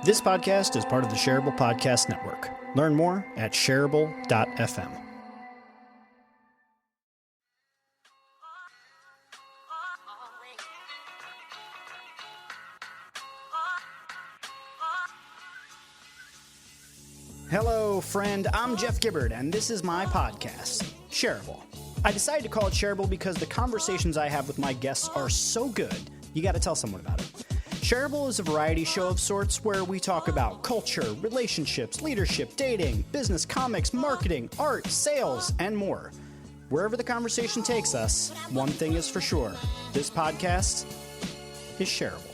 This podcast is part of the Shareable Podcast Network. Learn more at shareable.fm. Hello, friend. I'm Jeff Gibbard, and this is my podcast, Shareable. I decided to call it Shareable because the conversations I have with my guests are so good, you got to tell someone about it. Shareable is a variety show of sorts where we talk about culture, relationships, leadership, dating, business, comics, marketing, art, sales, and more. Wherever the conversation takes us, one thing is for sure. This podcast is shareable.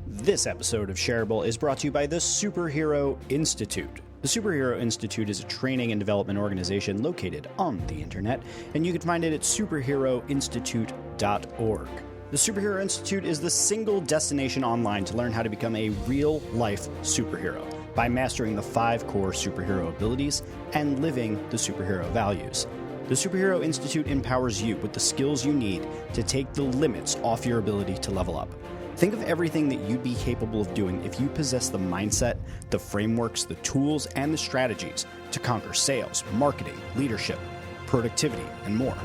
This episode of Shareable is brought to you by the Superhero Institute. The Superhero Institute is a training and development organization located on the internet, and you can find it at superheroinstitute.org. The Superhero Institute is the single destination online to learn how to become a real-life superhero by mastering the 5 core superhero abilities and living the superhero values. The Superhero Institute empowers you with the skills you need to take the limits off your ability to level up. Think of everything that you'd be capable of doing if you possess the mindset, the frameworks, the tools, and the strategies to conquer sales, marketing, leadership, productivity, and more.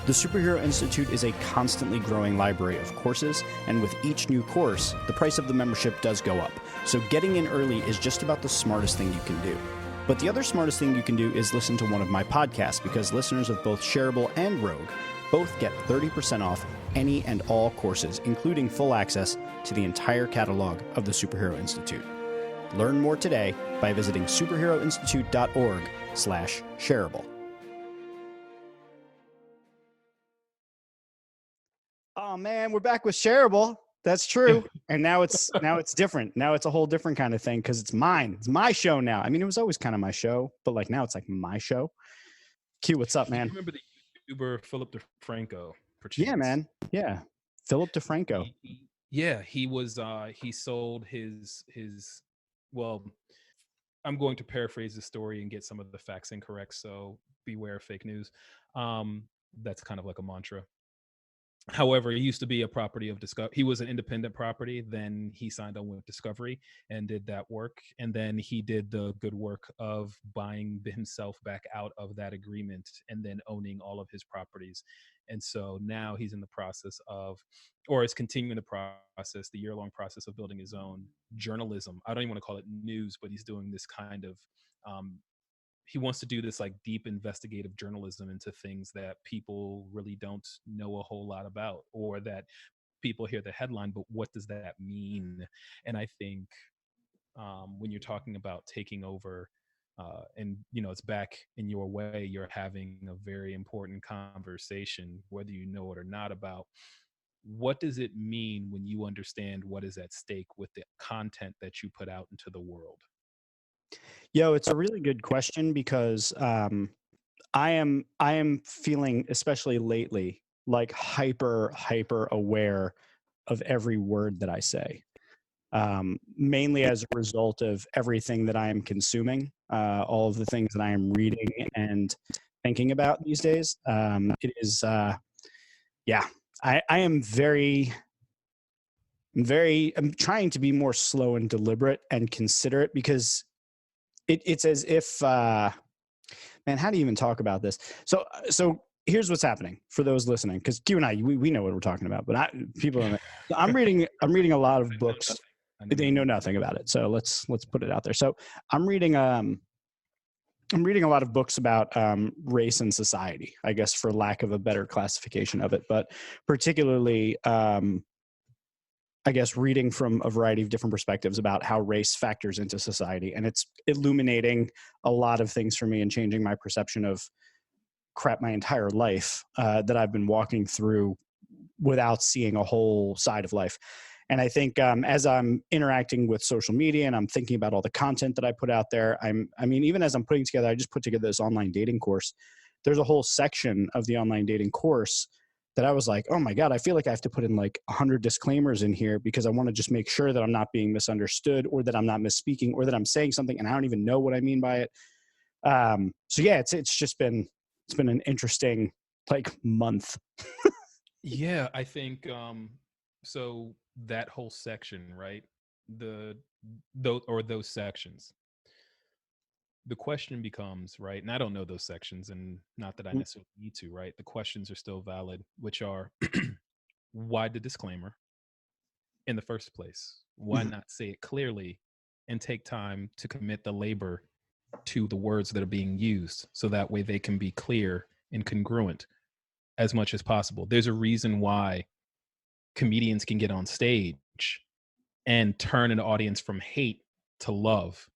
The Superhero Institute is a constantly growing library of courses, and with each new course, the price of the membership does go up. So getting in early is just about the smartest thing you can do. But the other smartest thing you can do is listen to one of my podcasts, because listeners of both Shareable and Rogue both get 30% off any and all courses, including full access to the entire catalog of the Superhero Institute. Learn more today by visiting superheroinstitute.org/shareable. Oh man, we're back with Shareable. That's true. And now it's different. Now it's a whole different kind of thing because it's mine. It's my show now. I mean, it was always kind of my show, but like now it's like my show. Q, what's up, man? Remember the YouTuber Philip DeFranco? Yeah, man. Yeah. Philip DeFranco. He was he sold his well, I'm going to paraphrase the story and get some of the facts incorrect, so beware of fake news. That's kind of like a mantra. However, he used to be a property of Discovery. He was an independent property. Then he signed on with Discovery and did that work. And then he did the good work of buying himself back out of that agreement and then owning all of his properties. And so now he's in the process of, or is continuing the process, the year-long process of building his own journalism. I don't even want to call it news, but he's doing this kind of, he wants to do this like deep investigative journalism into things that people really don't know a whole lot about, or that people hear the headline, but what does that mean? And I think when you're talking about taking over and, you know, it's back in your way, you're having a very important conversation, whether you know it or not, about what does it mean when you understand what is at stake with the content that you put out into the world? Yo, it's a really good question because I am feeling, especially lately, like hyper aware of every word that I say. Mainly as a result of everything that I am consuming, all of the things that I am reading and thinking about these days. It is, I am I'm trying to be more slow and deliberate and considerate, because it's as if, man, how do you even talk about this? So here's what's happening for those listening, because Q and I, we know what we're talking about, but people don't know. I'm reading a lot of books. They know nothing about it. So let's put it out there. So I'm reading a lot of books about race and society, I guess, for lack of a better classification of it, but particularly, I guess, reading from a variety of different perspectives about how race factors into society. And it's illuminating a lot of things for me and changing my perception of crap my entire life that I've been walking through without seeing a whole side of life. And I think as I'm interacting with social media and I'm thinking about all the content that I put out there, even as I'm putting together, I just put together this online dating course. There's a whole section of the online dating course that I was like, oh my God, I feel like I have to put in like 100 disclaimers in here, because I want to just make sure that I'm not being misunderstood, or that I'm not misspeaking, or that I'm saying something and I don't even know what I mean by it. So yeah, it's been an interesting like month. Yeah, I think So that whole section, right? The those sections. The question becomes, right? And I don't know those sections, and not that I Mm. necessarily need to, right? The questions are still valid, which are why the disclaimer in the first place? Why Mhm. not say it clearly and take time to commit the labor to the words that are being used so that way they can be clear and congruent as much as possible? There's a reason why comedians can get on stage and turn an audience from hate to love,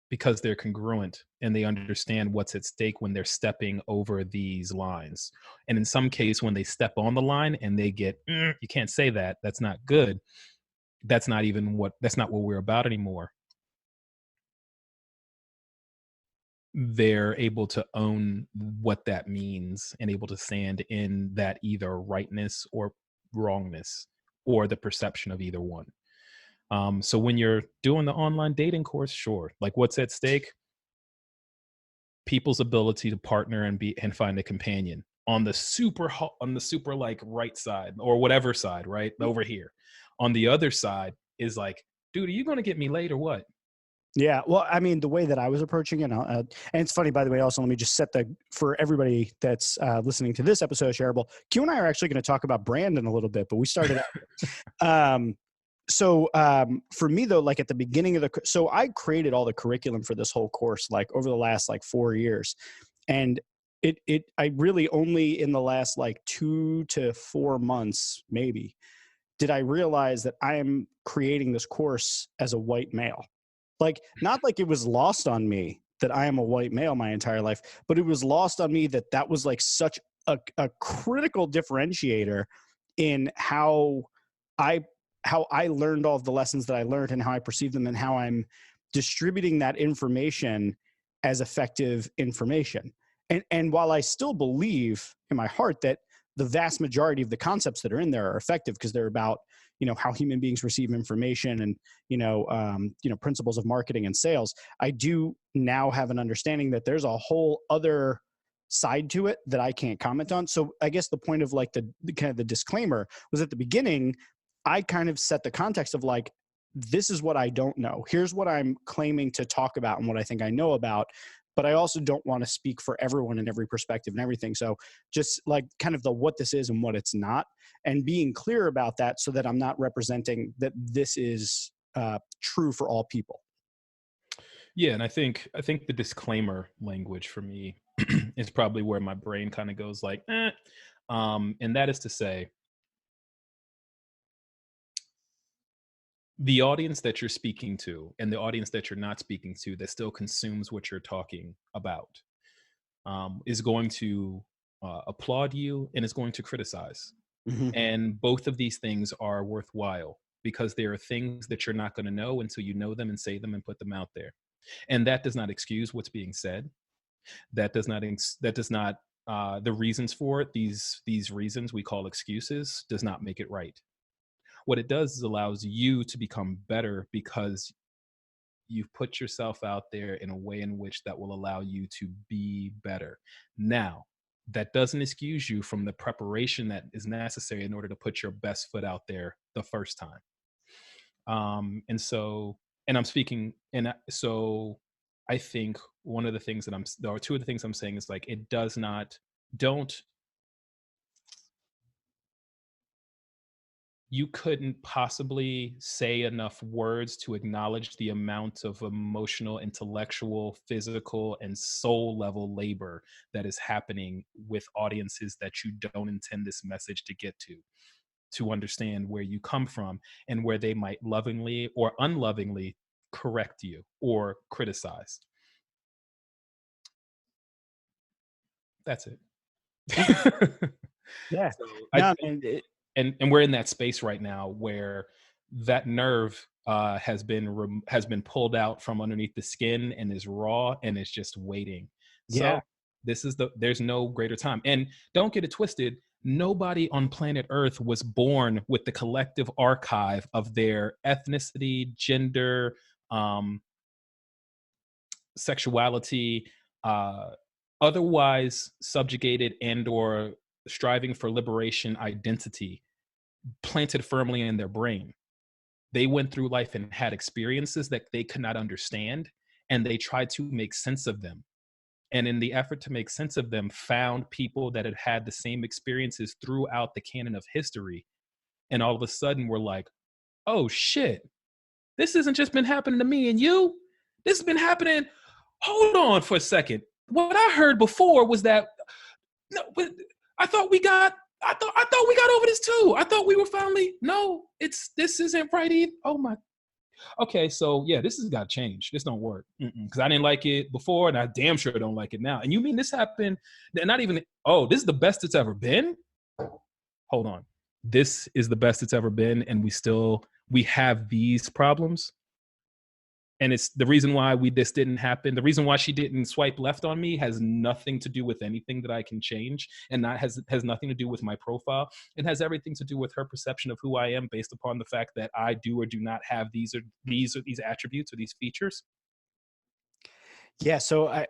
because they're congruent and they understand what's at stake when they're stepping over these lines. And in some case, when they step on the line and they get, you can't say that, that's not good. That's not what we're about anymore. They're able to own what that means and able to stand in that either rightness or wrongness, or the perception of either one. So when you're doing the online dating course, sure, like what's at stake? People's ability to partner and be and find a companion on the on the super like right side or whatever side, right over here. On the other side is like, dude, are you going to get me laid or what? Yeah, well, I mean, the way that I was approaching it, and it's funny, by the way. Also, let me just set the for everybody that's listening to this episode of Shareable. Q and I are actually going to talk about brand in a little bit, but we started out. For me though, like at the beginning of so I created all the curriculum for this whole course, like over the last like 4 years, and I really only in the last like 2 to 4 months maybe did I realize that I am creating this course as a white male. Like, not like it was lost on me that I am a white male my entire life, but it was lost on me that that was like such a critical differentiator in I how I learned all of the lessons that I learned and how I perceive them and how I'm distributing that information as effective information. And while I still believe in my heart that the vast majority of the concepts that are in there are effective because they're about how human beings receive information and principles of marketing and sales, I do now have an understanding that there's a whole other side to it that I can't comment on. So I guess the point of like the kind of the disclaimer was at the beginning. I kind of set the context of like, this is what I don't know. Here's what I'm claiming to talk about and what I think I know about. But I also don't want to speak for everyone in every perspective and everything. So just like kind of the what this is and what it's not, and being clear about that so that I'm not representing that this is true for all people. Yeah, and I think the disclaimer language for me is probably where my brain kind of goes like, and that is to say, the audience that you're speaking to and the audience that you're not speaking to that still consumes what you're talking about, is going to applaud you and is going to criticize. Mm-hmm. And both of these things are worthwhile because there are things that you're not going to know until you know them and say them and put them out there. And that does not excuse what's being said. That does not the reasons for it. These reasons we call excuses does not make it right. What it does is allows you to become better because you've put yourself out there in a way in which that will allow you to be better. Now, that doesn't excuse you from the preparation that is necessary in order to put your best foot out there the first time. And so, and I'm speaking, and so I think one of the things that or two of the things I'm saying is like, it does not, don't, you couldn't possibly say enough words to acknowledge the amount of emotional, intellectual, physical, and soul level labor that is happening with audiences that you don't intend this message to get to understand where you come from and where they might lovingly or unlovingly correct you or criticize. That's it. Yeah. So I No, think, man. and we're in that space right now where that nerve has been pulled out from underneath the skin and is raw and is just waiting. Yeah. So there's no greater time. And don't get it twisted. Nobody on planet Earth was born with the collective archive of their ethnicity, gender, um, sexuality, uh, otherwise subjugated and or striving for liberation identity. planted firmly in their brain. They went through life and had experiences that they could not understand, and they tried to make sense of them. And in the effort to make sense of them, found people that had had the same experiences throughout the canon of history. And all of a sudden, we're like, oh shit, this hasn't just been happening to me and you. This has been happening. Hold on for a second. What I heard before was that no, I thought we got. I thought we got over this too. I thought we were finally. No, this isn't right either. Oh my. Okay, so yeah, this has got to change. This don't work because I didn't like it before, and I damn sure don't like it now. And you mean this happened? Not even. Oh, this is the best it's ever been. Hold on. This is the best it's ever been, and we have these problems. And it's the reason why this didn't happen. The reason why she didn't swipe left on me has nothing to do with anything that I can change, and that has nothing to do with my profile. It has everything to do with her perception of who I am based upon the fact that I do or do not have these attributes or these features. Yeah, so I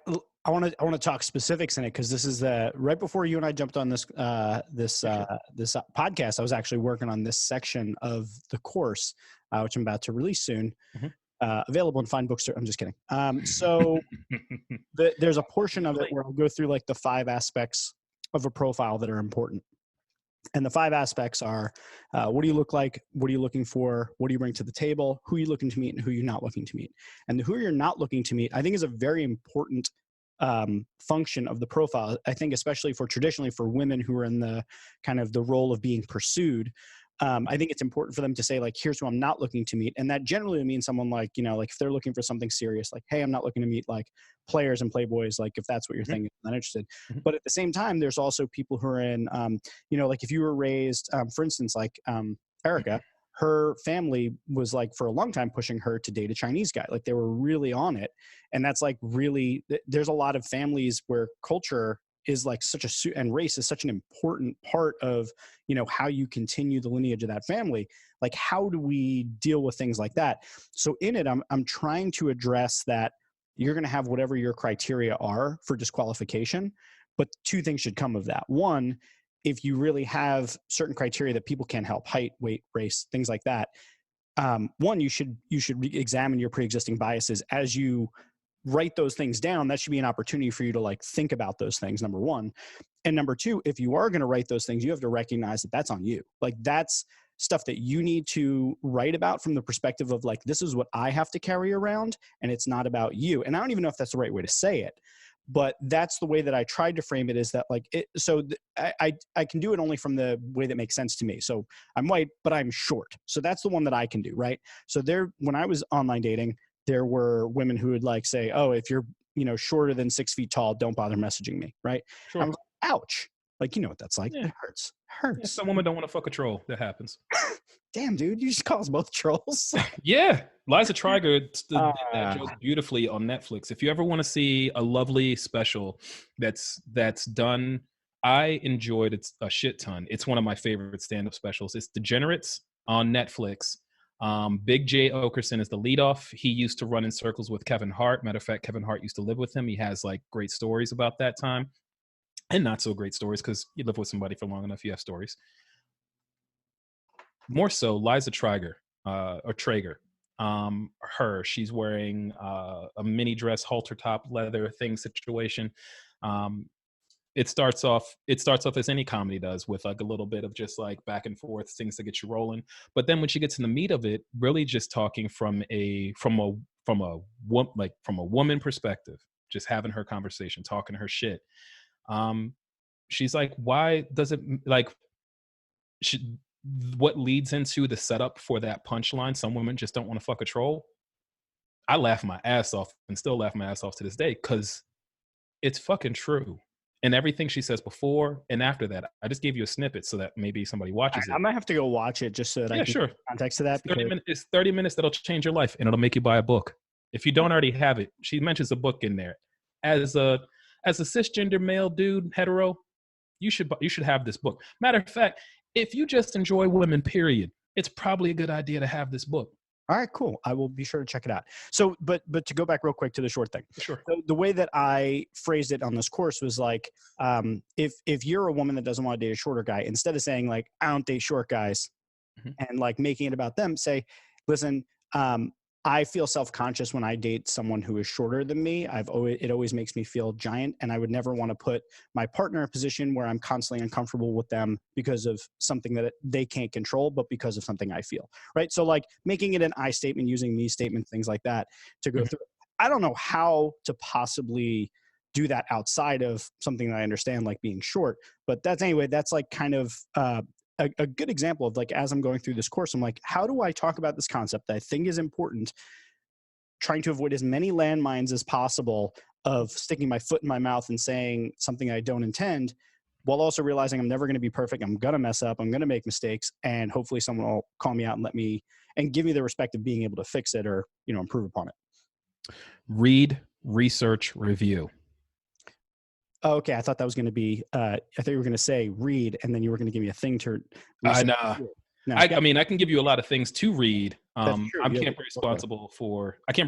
want to talk specifics in it because this is right before you and I jumped on this podcast. I was actually working on this section of the course, which I'm about to release soon. Mm-hmm. Available in fine bookstore. I'm just kidding. So there's a portion of it where I'll go through like the 5 aspects of a profile that are important. And the 5 aspects are, what do you look like? What are you looking for? What do you bring to the table? Who are you looking to meet and who you're not looking to meet? And the who you're not looking to meet, I think, is a very important function of the profile. I think especially traditionally for women who are in the kind of the role of being pursued, I think it's important for them to say, like, here's who I'm not looking to meet. And that generally means someone like, like if they're looking for something serious, like, hey, I'm not looking to meet like players and playboys, like if that's what you're thinking, I'm not interested. Mm-hmm. But at the same time, there's also people who are in, like if you were raised, for instance, like Erica, her family was like for a long time pushing her to date a Chinese guy. Like they were really on it. And that's like really, there's a lot of families where culture is like and race is such an important part of, how you continue the lineage of that family. Like, how do we deal with things like that? So in it, I'm trying to address that you're going to have whatever your criteria are for disqualification, but 2 things should come of that. One, if you really have certain criteria that people can't help, height, weight, race, things like that. One, you should examine your pre-existing biases as you write those things down. That should be an opportunity for you to like think about those things, number 1. And number 2, if you are going to write those things, you have to recognize that that's on you. Like that's stuff that you need to write about from the perspective of like, this is what I have to carry around and it's not about you. And I don't even know if that's the right way to say it, but that's the way that I tried to frame it, is that like I can do it only from the way that makes sense to me. So I'm white, but I'm short. So that's the one that I can do. Right. So when I was online dating, there were women who would like say, oh, if you're, shorter than 6 feet tall, don't bother messaging me. Right. Sure. I was like, ouch. Like, you know what that's like. Yeah. It hurts. Yeah, some women don't want to fuck a troll. That happens. Damn, dude, you just call us both trolls. Yeah. Liza Treyger did that joke beautifully on Netflix. If you ever want to see a lovely special that's done, I enjoyed it a shit ton. It's one of my favorite stand-up specials. It's Degenerates on Netflix. Big J. Okerson is the leadoff. He used to run in circles with Kevin Hart. Matter of fact, Kevin Hart used to live with him. He has like great stories about that time, and not so great stories because you live with somebody for long enough, you have stories. More so, Liza Treyger or Traeger. She's wearing a mini dress, halter top, leather thing situation. It starts off as any comedy does, with like a little bit of just like back and forth things to get you rolling. But then when she gets in the meat of it, really just talking from a woman perspective, just having her conversation, talking her shit. She's like, why does it like? What leads into the setup for that punchline? Some women just don't want to fuck a troll. I laugh my ass off and still laugh my ass off to this day because it's fucking true. And everything she says before and after that, I just gave you a snippet so that maybe somebody watches it. I might have to go watch it just so that I can sure. Context to that. It's 30 minutes that'll change your life and it'll make you buy a book. If you don't already have it, she mentions a book in there. As a cisgender male dude, hetero, you should have this book. Matter of fact, if you just enjoy women, period, it's probably a good idea to have this book. All right, cool. I will be sure to check it out. So, but to go back real quick to the short thing. Sure. So the way that I phrased it on this course was like, if you're a woman that doesn't want to date a shorter guy, instead of saying like, I don't date short guys, Mhm. and like making it about them. Say, listen, um, I feel self-conscious when I date someone who is shorter than me. It always makes me feel giant, and I would never want to put my partner in a position where I'm constantly uncomfortable with them because of something that they can't control, but because of something I feel. Right. So like making it an I statement, using me statement, things like that to go Mhm. through. I don't know how to possibly do that outside of something that I understand, like being short. But that's anyway. That's like kind of a good example of like as I'm going through this course, I'm like, how do I talk about this concept that I think is important, trying to avoid as many landmines as possible of sticking my foot in my mouth and saying something I don't intend, while also realizing I'm never going to be perfect. I'm going to mess up. I'm going to make mistakes, and hopefully someone will call me out and let me and give me the respect of being able to fix it or improve upon it. Read, research, review. Oh, okay, I thought that was going to be. I thought you were going to say read, and then you were going to give me a thing to I research. know. No, yeah, I mean, I can give you a lot of things to read. that's true. I You have can't the be book club.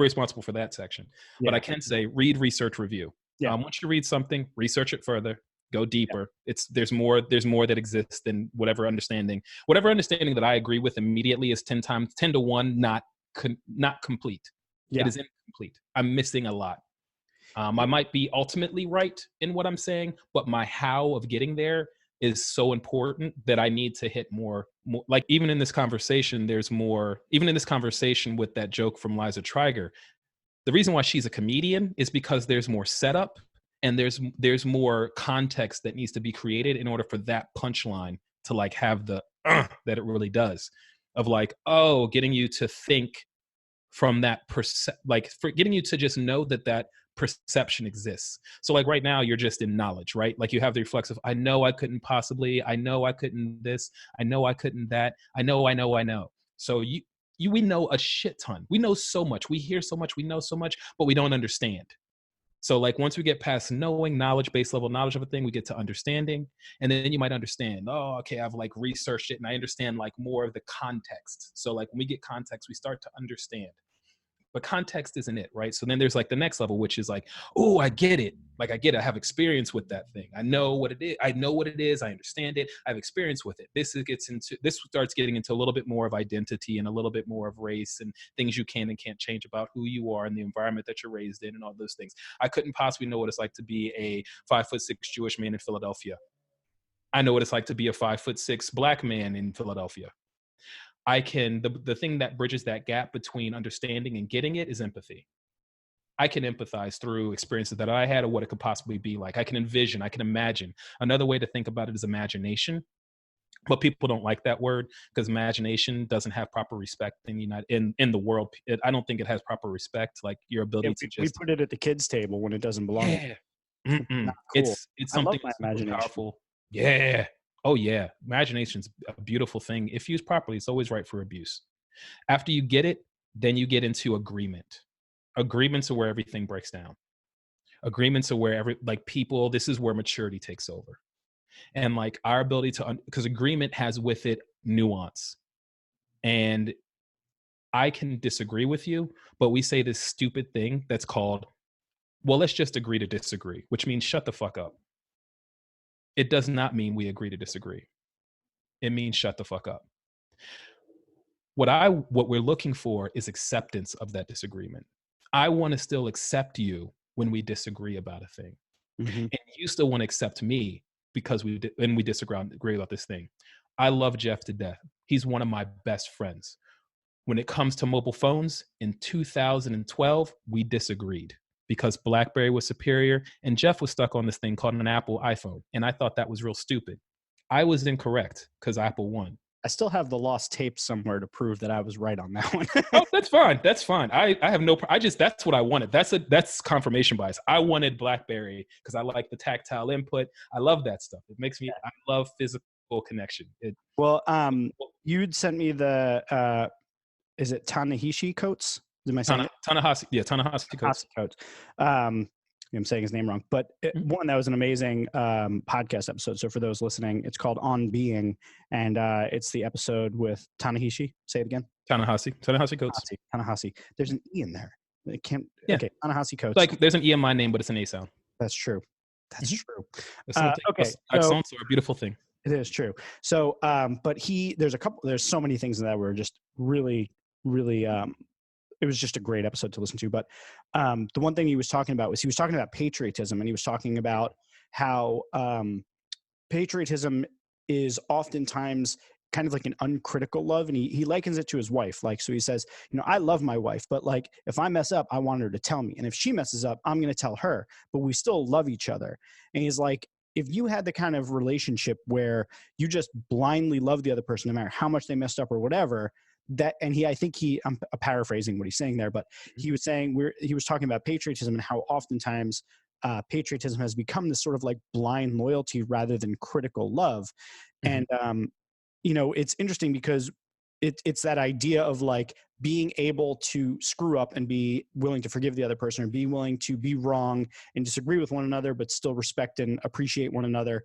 responsible for that section, but I Yeah, can say read, research, review. yeah, Once you read something, research it further, go yeah, deeper. There's more that exists than whatever understanding. Whatever understanding that I agree with immediately is 10 to 1 not complete. It yeah. is incomplete. I'm missing a lot. I might be ultimately right in what I'm saying, but my how of getting there is so important that I need to hit more. Like even in this conversation, there's more. Even in this conversation with that joke from Liza Treyger, the reason why she's a comedian is because there's more setup and there's more context that needs to be created in order for that punchline to like have the that it really does, of like, oh, getting you to think from that like for getting you to just know that that perception exists. So like right now you're just in knowledge, right? Like you have the reflexive, I know I couldn't possibly, I know I couldn't this, I know I couldn't that, I know. So we know a shit ton. We know so much. We hear so much, we know so much, but we don't understand. So like once we get past knowing, knowledge, base level knowledge of a thing, we get to understanding. And then you might understand, oh, okay, I've like researched it and I understand like more of the context. So like when we get context, we start to understand. But context isn't it, right? So then there's like the next level, which is like, oh, I get it. Like I get it. I have experience with that thing. I know what it is. I know what it is. I understand it. I have experience with it. This starts getting into a little bit more of identity and a little bit more of race and things you can and can't change about who you are and the environment that you're raised in and all those things. I couldn't possibly know what it's like to be a 5'6" Jewish man in Philadelphia. I know what it's like to be a 5'6" black man in Philadelphia. The thing that bridges that gap between understanding and getting it is empathy. I can empathize through experiences that I had or what it could possibly be like. I can envision, I can imagine. Another way to think about it is imagination, but people don't like that word because imagination doesn't have proper respect in the world. I don't think it has proper respect, like your Yeah, ability to we just put it at the kids' table when it doesn't belong. yeah. Not cool. It's I love something my super imagination. powerful. Yeah. Oh yeah. Imagination's a beautiful thing. If used properly, it's always right for abuse. After you get it, then you get into agreement. Agreements are where everything breaks down. Agreements are where this is where maturity takes over. And like our ability because agreement has with it nuance. And I can disagree with you, but we say this stupid thing that's called, well, let's just agree to disagree, which means shut the fuck up. It does not mean we agree to disagree. It means shut the fuck up. What we're looking for is acceptance of that disagreement. I want to still accept you when we disagree about a thing, Hmm. and you still want to accept me because we disagree about this thing. I love Jeff to death. He's one of my best friends. When it comes to mobile phones in 2012, we disagreed because BlackBerry was superior and Jeff was stuck on this thing called an Apple iPhone, and I thought that was real stupid. I was incorrect because Apple won. I still have the lost tape somewhere to prove that I was right on that one. Oh, that's fine. That's fine. I have no. I just that's what I wanted. That's confirmation bias. I wanted BlackBerry because I like the tactile input. I love that stuff. It makes me. I love physical connection. Well, you'd sent me the is it Tanahishi coats? Am I saying it? Tanahasi, yeah, Tanahasi codes. Tanahashi coats. I'm saying his name wrong, but one, that was an amazing podcast episode. So for those listening, it's called On Being, and it's the episode with Tanahishi. Say it again. Tanahasi codes. Tanahashi. There's an E in there. It can't. Yeah, Okay, Tanahashi coats. like there's an E in my name, but it's an A sound. That's true. That's true. That's something. Okay, so Accents are a beautiful thing. It is true. So, but there's so many things in that were just really, really, it was just a great episode to listen to. But the one thing he was talking about was he was talking about patriotism, and he was talking about how patriotism is oftentimes kind of like an uncritical love, and he likens it to his wife. Like, so he says, I love my wife, but like if I mess up, I want her to tell me, and if she messes up, I'm going to tell her, but we still love each other. And he's like, if you had the kind of relationship where you just blindly love the other person no matter how much they messed up or whatever, that, and I think I'm paraphrasing what he's saying there, but he was saying, he was talking about patriotism and how oftentimes patriotism has become this sort of like blind loyalty rather than critical love. Mhm. And it's interesting because it's that idea of like being able to screw up and be willing to forgive the other person, or be willing to be wrong and disagree with one another, but still respect and appreciate one another.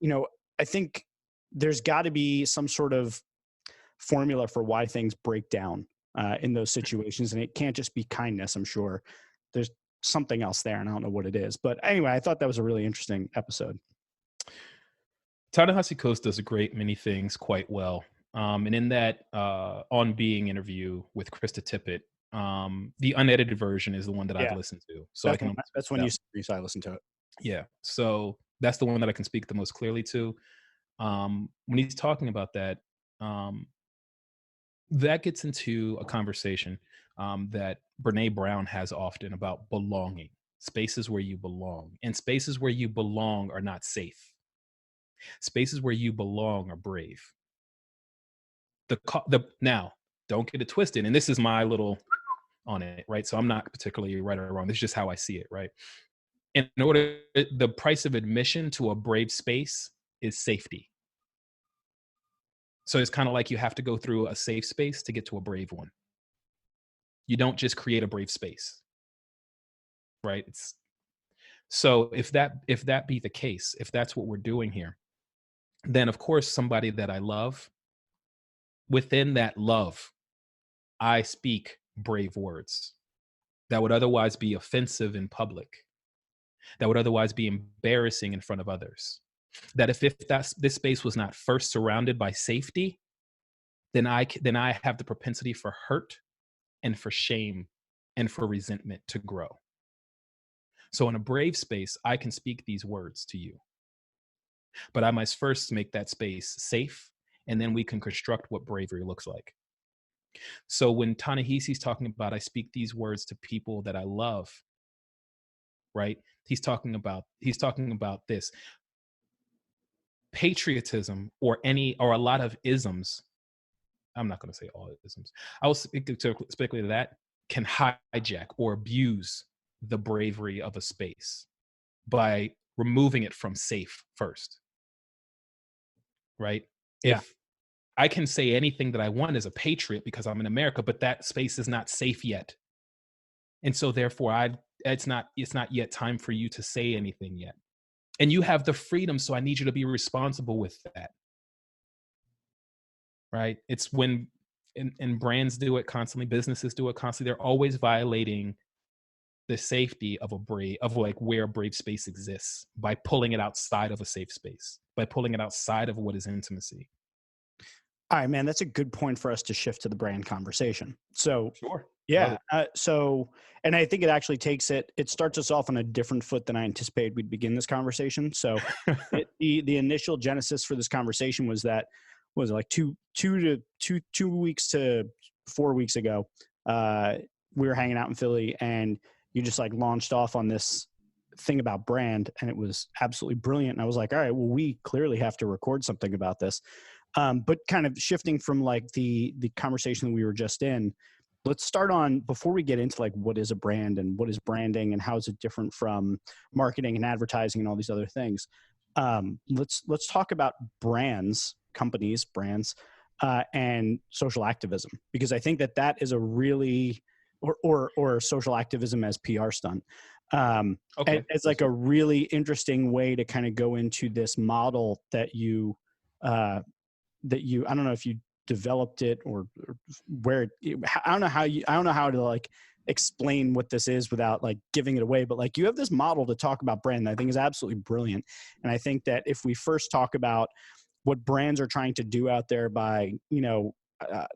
I think there's got to be some sort of formula for why things break down in those situations, and it can't just be kindness. I'm sure there's something else there, and I don't know what it is. But anyway, I thought that was a really interesting episode. Ta-Nehisi Coates does a great many things quite well. And in that On Being interview with Krista Tippett, the unedited version is the one that I've Yeah, listened to. So I can only speak that's to when that you one. so I listened to it. Yeah. So that's the one that I can speak the most clearly to. When he's talking about that, um, that gets into a conversation that Brene Brown has often about belonging, spaces where you belong. And spaces where you belong are not safe. Spaces where you belong are brave. Now, don't get it twisted, and this is my little on it, right? So I'm not particularly right or wrong. This is just how I see it, right? In order, the price of admission to a brave space is safety. So it's kind of like you have to go through a safe space to get to a brave one. You don't just create a brave space, right? So if that be the case, if that's what we're doing here, then of course somebody that I love, within that love, I speak brave words that would otherwise be offensive in public, that would otherwise be embarrassing in front of others. That if this space was not first surrounded by safety, then I have the propensity for hurt and for shame and for resentment to grow. So in a brave space, I can speak these words to you, but I must first make that space safe, and then we can construct what bravery looks like. So when Ta-Nehisi's talking about I speak these words to people that I love, right? He's talking about this patriotism, or a lot of isms. I'm not going to say all isms. I will speak to that can hijack or abuse the bravery of a space by removing it from safe first, right? Yeah. If I can say anything that I want as a patriot because I'm in America, but that space is not safe yet, and so therefore it's not yet time for you to say anything yet, and you have the freedom, so I need you to be responsible with that, right? It's when and brands do it constantly, businesses do it constantly. They're always violating the safety of like where a brave space exists by pulling it outside of a safe space, by pulling it outside of what is intimacy. All right, man, that's a good point for us to shift to the brand conversation. So, Sure. Love yeah, it. and I think it actually it starts us off on a different foot than I anticipated we'd begin this conversation. So, the initial genesis for this conversation was that was it, like 2 weeks to 4 weeks ago. Uh, we were hanging out in Philly, and you just like launched off on this thing about brand, and it was absolutely brilliant. And I was like, all right, well, we clearly have to record something about this. But kind of shifting from like the conversation that we were just in, let's start on before we get into like what is a brand and what is branding and how is it different from marketing and advertising and all these other things. Let's talk about companies, brands, and social activism, because I think that is a really or social activism as PR stunt. Okay. It's Yes, like a sir. really interesting way to kind of go into this model that you I don't know if you developed it, or where I don't know how I don't know how to like explain what this is without like giving it away, but like you have this model to talk about brand that I think is absolutely brilliant. And I think that if we first talk about what brands are trying to do out there by,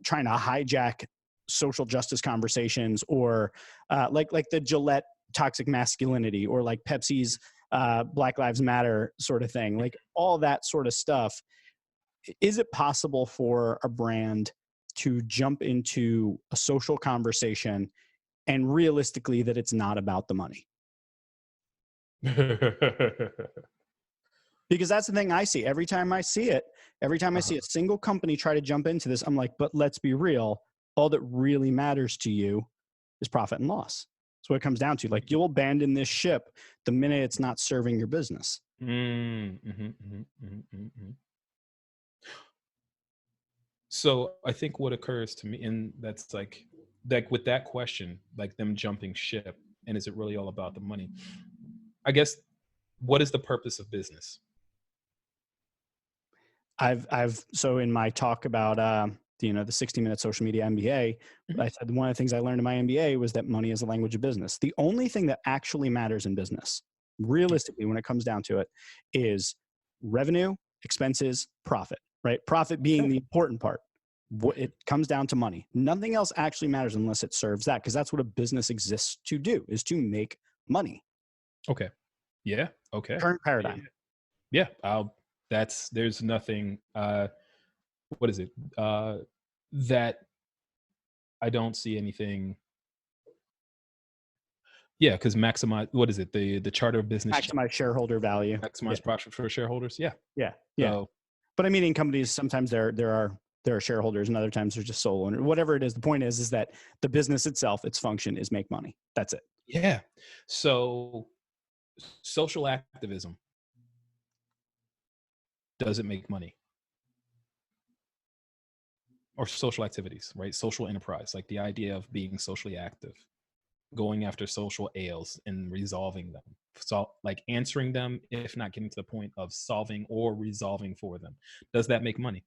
trying to hijack social justice conversations, or like the Gillette toxic masculinity, or like Pepsi's Black Lives Matter sort of thing, like all that sort of stuff. Is it possible for a brand to jump into a social conversation and realistically that it's not about the money? Because that's the thing I see every time I see it. Every time I see Uh-huh. a single company try to jump into this, I'm like, but let's be real. All that really matters to you is profit and loss. That's what it comes down to. Like, you'll abandon this ship the minute it's not serving your business. Mm, mhm, mhm, mhm, mhm, mhm. So I think what occurs to me, and that's like with that question, like them jumping ship, and is it really all about the money? I guess what is the purpose of business? So in my talk about the 60-minute social media MBA, Mhm. I said one of the things I learned in my MBA was that money is a language of business. The only thing that actually matters in business, realistically, when it comes down to it, is revenue, expenses, profit. Right? Profit being Okay. the important part. It comes down to money. Nothing else actually matters unless it serves that, because that's what a business exists to do, is to make money. Okay. Yeah. Okay. Current Yeah. paradigm. Yeah. I'll there's nothing what is it? That I don't see anything. Yeah, because maximize what is it? The charter of business Maximize shareholder value. Yeah, maximize profit for shareholders. Yeah. yeah, yeah. So But I mean, in companies, sometimes there are shareholders, and other times they're just sole owner. Whatever it is, the point is that the business itself, its function is make money. That's it. yeah. So social activism, does it make money? Or social activities, right? Social enterprise, like the idea of being socially active, going after social ails and resolving them. So, like answering them, if not getting to the point of solving or resolving for them. Does that make money?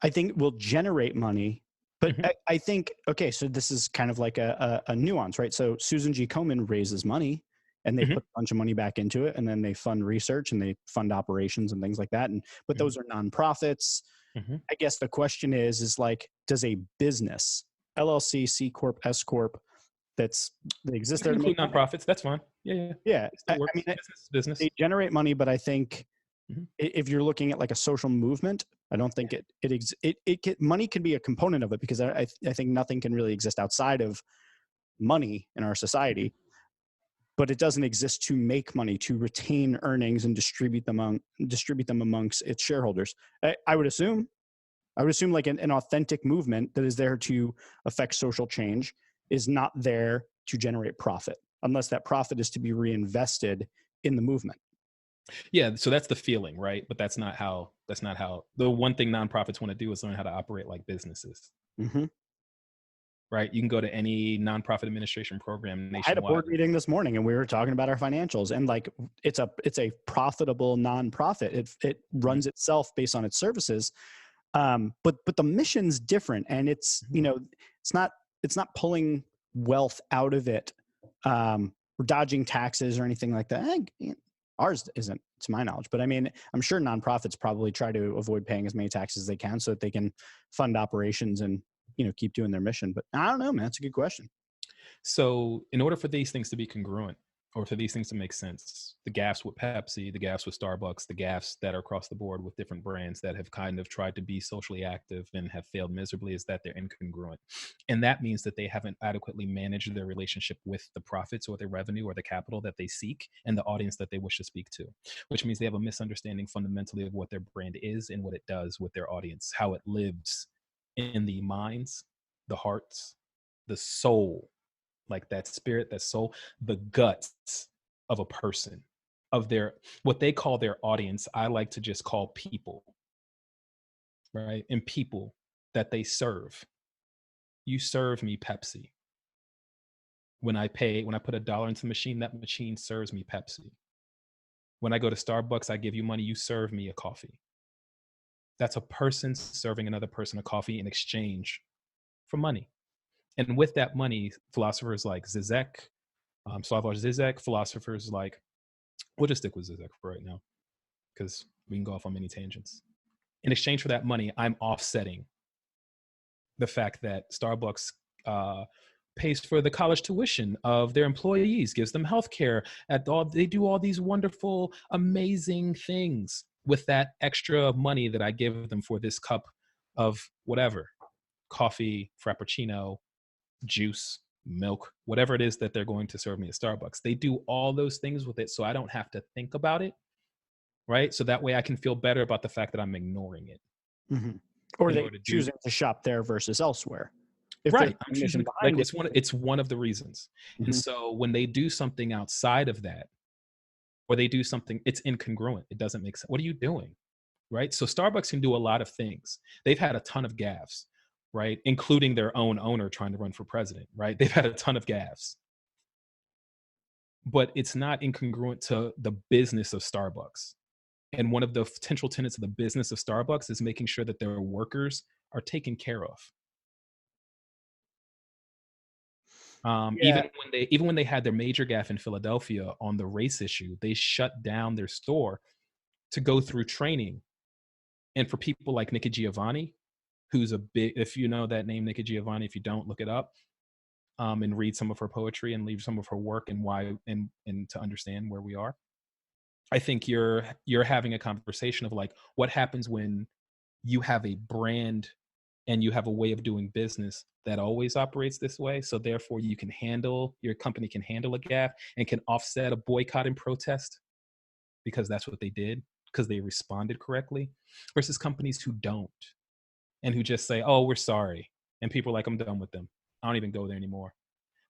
I think will generate money, but Mhm, I think, okay, so this is kind of like a nuance, right? So Susan G. Komen raises money, and they mhm, put a bunch of money back into it, and then they fund research and they fund operations and things like that. And but mhm, those are nonprofits. mhm. I guess the question is like, does a business, LLC, C corp, S corp, that You exists can there to make include money? nonprofits. That's fine. Yeah, yeah. Yeah, It I, still I mean, works. Business is business. they generate money, but I think Mhm. if you're looking at like a social movement, I don't think money can be a component of it, because I think nothing can really exist outside of money in our Mhm. society, but it doesn't exist to make money, to retain earnings and distribute them amongst its shareholders. I would assume. I would assume like an authentic movement that is there to affect social change is not there to generate profit, unless that profit is to be reinvested in the movement. Yeah, so that's the feeling, right? But that's not how the one thing nonprofits want to do is learn how to operate like businesses, Hmm. right? You can go to any nonprofit administration program I had a nationwide. board meeting this morning, and we were talking about our financials, and like it's a profitable nonprofit. It Mhm, runs itself based on its services, but the mission's different, and mhm. it's not pulling wealth out of it, or dodging taxes or anything like that. Ours isn't, to my knowledge, but I mean, I'm sure nonprofits probably try to avoid paying as many taxes as they can so that they can fund operations and keep doing their mission. But I don't know, man. That's a good question. So, in order for these things to be congruent or for these things to make sense, the gaps with Pepsi, the gaps with Starbucks, the gaps that are across the board with different brands that have kind of tried to be socially active and have failed miserably is that they're incongruent. And that means that they haven't adequately managed their relationship with the profits or the revenue or the capital that they seek and the audience that they wish to speak to, which means they have a misunderstanding fundamentally of what their brand is and what it does with their audience, how it lives in the minds, the hearts, the soul, like that spirit, that soul, the guts of a person, of their what they call their audience. I like to just call people, right? And people that they serve. You serve me Pepsi. When I put $1 into the machine, that machine serves me Pepsi. When I go to Starbucks, I give you money, you serve me a coffee. That's a person serving another person a coffee in exchange for money. And with that money, philosophers like Zizek, Slavoj Zizek, philosophers like, we'll just stick with Zizek for right now because we can go off on many tangents. In exchange for that money, I'm offsetting the fact that Starbucks uh, pays for the college tuition of their employees, gives them health care. They do all these wonderful, amazing things with that extra money that I give them for this cup of whatever, coffee, frappuccino, juice, milk, whatever it is that they're going to serve me at Starbucks. They do all those things with it so I don't have to think about it, right? So that way I can feel better about the fact that I'm ignoring it Hmm. Or in they order to do choosing to shop there versus elsewhere if there's right. I'm a mission choosing like behind it. it's one of the reasons. And Mhm. so when they do something outside of that, or they do something, it's incongruent. It doesn't make sense. What are you doing? Right? So Starbucks can do a lot of things. They've had a ton of gaffes, right? Including their own owner trying to run for president, right? They've had a ton of gaffes. But it's not incongruent to the business of Starbucks. And one of the potential tenets of the business of Starbucks is making sure that their workers are taken care of. Yeah. Even when they had their major gaffe in Philadelphia on the race issue, they shut down their store to go through training. And for people like Nikki Giovanni, who's a big, if you know that name, Nikki Giovanni, if you don't, look it up, and read some of her poetry and read some of her work and why and to understand where we are. I think you're having a conversation of like what happens when you have a brand and you have a way of doing business that always operates this way. So therefore your company can handle a gaffe and can offset a boycott and protest because that's what they did, because they responded correctly, versus companies who don't and who just say, oh, we're sorry. And people are like, I'm done with them. I don't even go there anymore.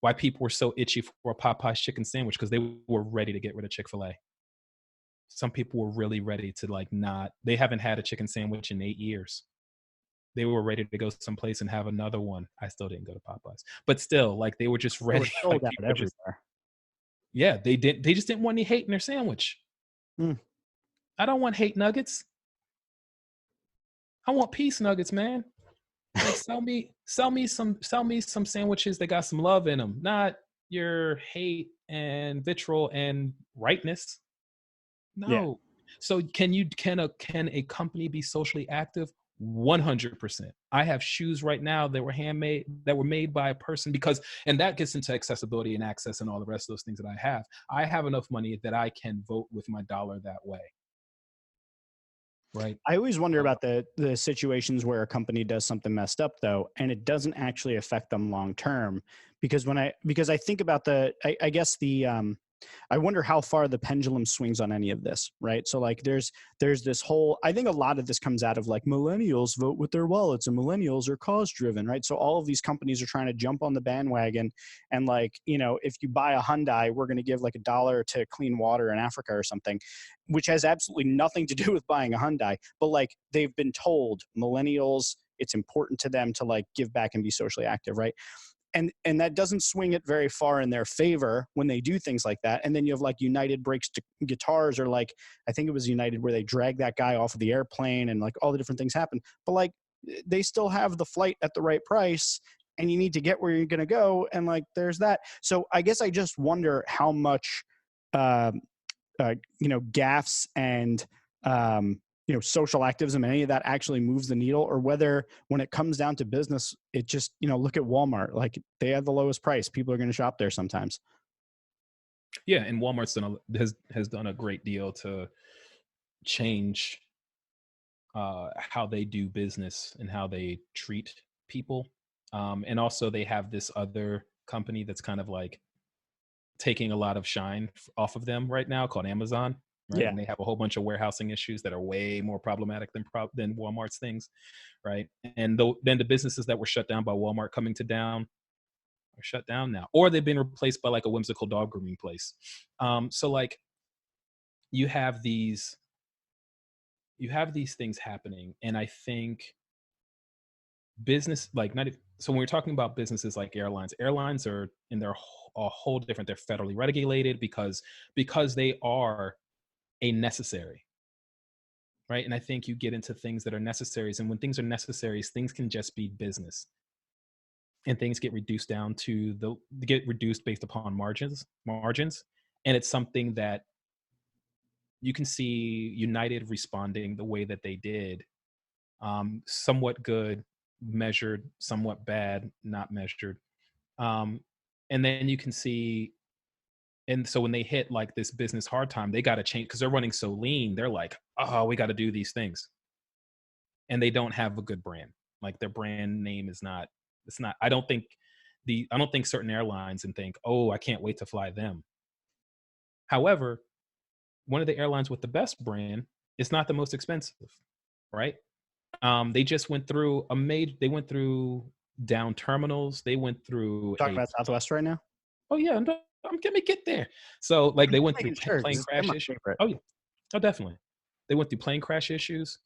Why people were so itchy for a Popeye's chicken sandwich because they were ready to get rid of Chick-fil-A. Some people were really ready to like not, they haven't had a chicken sandwich in 8 years. They were ready to go someplace and have another one. I still didn't go to Popeyes, but still, like they were just They were ready. sold Like out people were just, everywhere. yeah, they didn't. They just didn't want any hate in their sandwich. Mm. I don't want hate nuggets. I want peace nuggets, man. Like sell me some sandwiches that got some love in them, not your hate and vitriol and rightness. Yeah. No. So can a company be socially active? 100%. I have shoes right now that were handmade, that were made by a person, because, and that gets into accessibility and access and all the rest of those things that I have. I have enough money that I can vote with my dollar that way, right? I always wonder Uh, about the situations where a company does something messed up though, and it doesn't actually affect them long term. Because I think about I guess I wonder how far the pendulum swings on any of this, right? So like there's this whole, I think a lot of this comes out of like millennials vote with their wallets and millennials are cause driven, right? So all of these companies are trying to jump on the bandwagon and like, if you buy a Hyundai, we're going to give like $1 to clean water in Africa or something, which has absolutely nothing to do with buying a Hyundai. But like they've been told millennials, it's important to them to like give back and be socially active, right? And that doesn't swing it very far in their favor when they do things like that. And then you have like United breaks guitars, or like I think it was United where they drag that guy off of the airplane and like all the different things happen. But like they still have the flight at the right price, and you need to get where you're going to go, and like there's that. So I guess I just wonder how much um, gaffes and social activism and any of that actually moves the needle, or whether when it comes down to business, it just look at Walmart, like they have the lowest price, people are going to shop there sometimes. yeah, and Walmart's has done a great deal to change how they do business and how they treat people. And also, they have this other company that's kind of like taking a lot of shine off of them right now called Amazon, right? Yeah. And they have a whole bunch of warehousing issues that are way more problematic than Walmart's things, right? And then the businesses that were shut down by Walmart coming to down are shut down now, or they've been replaced by like a whimsical dog grooming place. So like you have these you have these things happening, and I think business like not so when we're talking about businesses like airlines are in their a whole different, they're federally regulated because they are a necessary, right? And I think you get into things that are necessaries. And when things are necessaries, things can just be business. And things get reduced down to get reduced based upon margins. And it's something that you can see United responding the way that they did, somewhat good, measured, somewhat bad, not measured. Um, and then you can see, and so when they hit like this business hard time, they got to change because they're running so lean. They're like, oh, we got to do these things, and they don't have a good brand. Like their brand name is not. It's not. I don't think certain airlines and think, oh, I can't wait to fly them. However, one of the airlines with the best brand is not the most expensive, right? They just went through they went through down terminals. They went through Talking about Southwest right now. oh yeah, I'm gonna get there. So like I'm they just went through making sure plane because they're crash my issues. favorite. Oh yeah, oh definitely. They went through plane crash issues.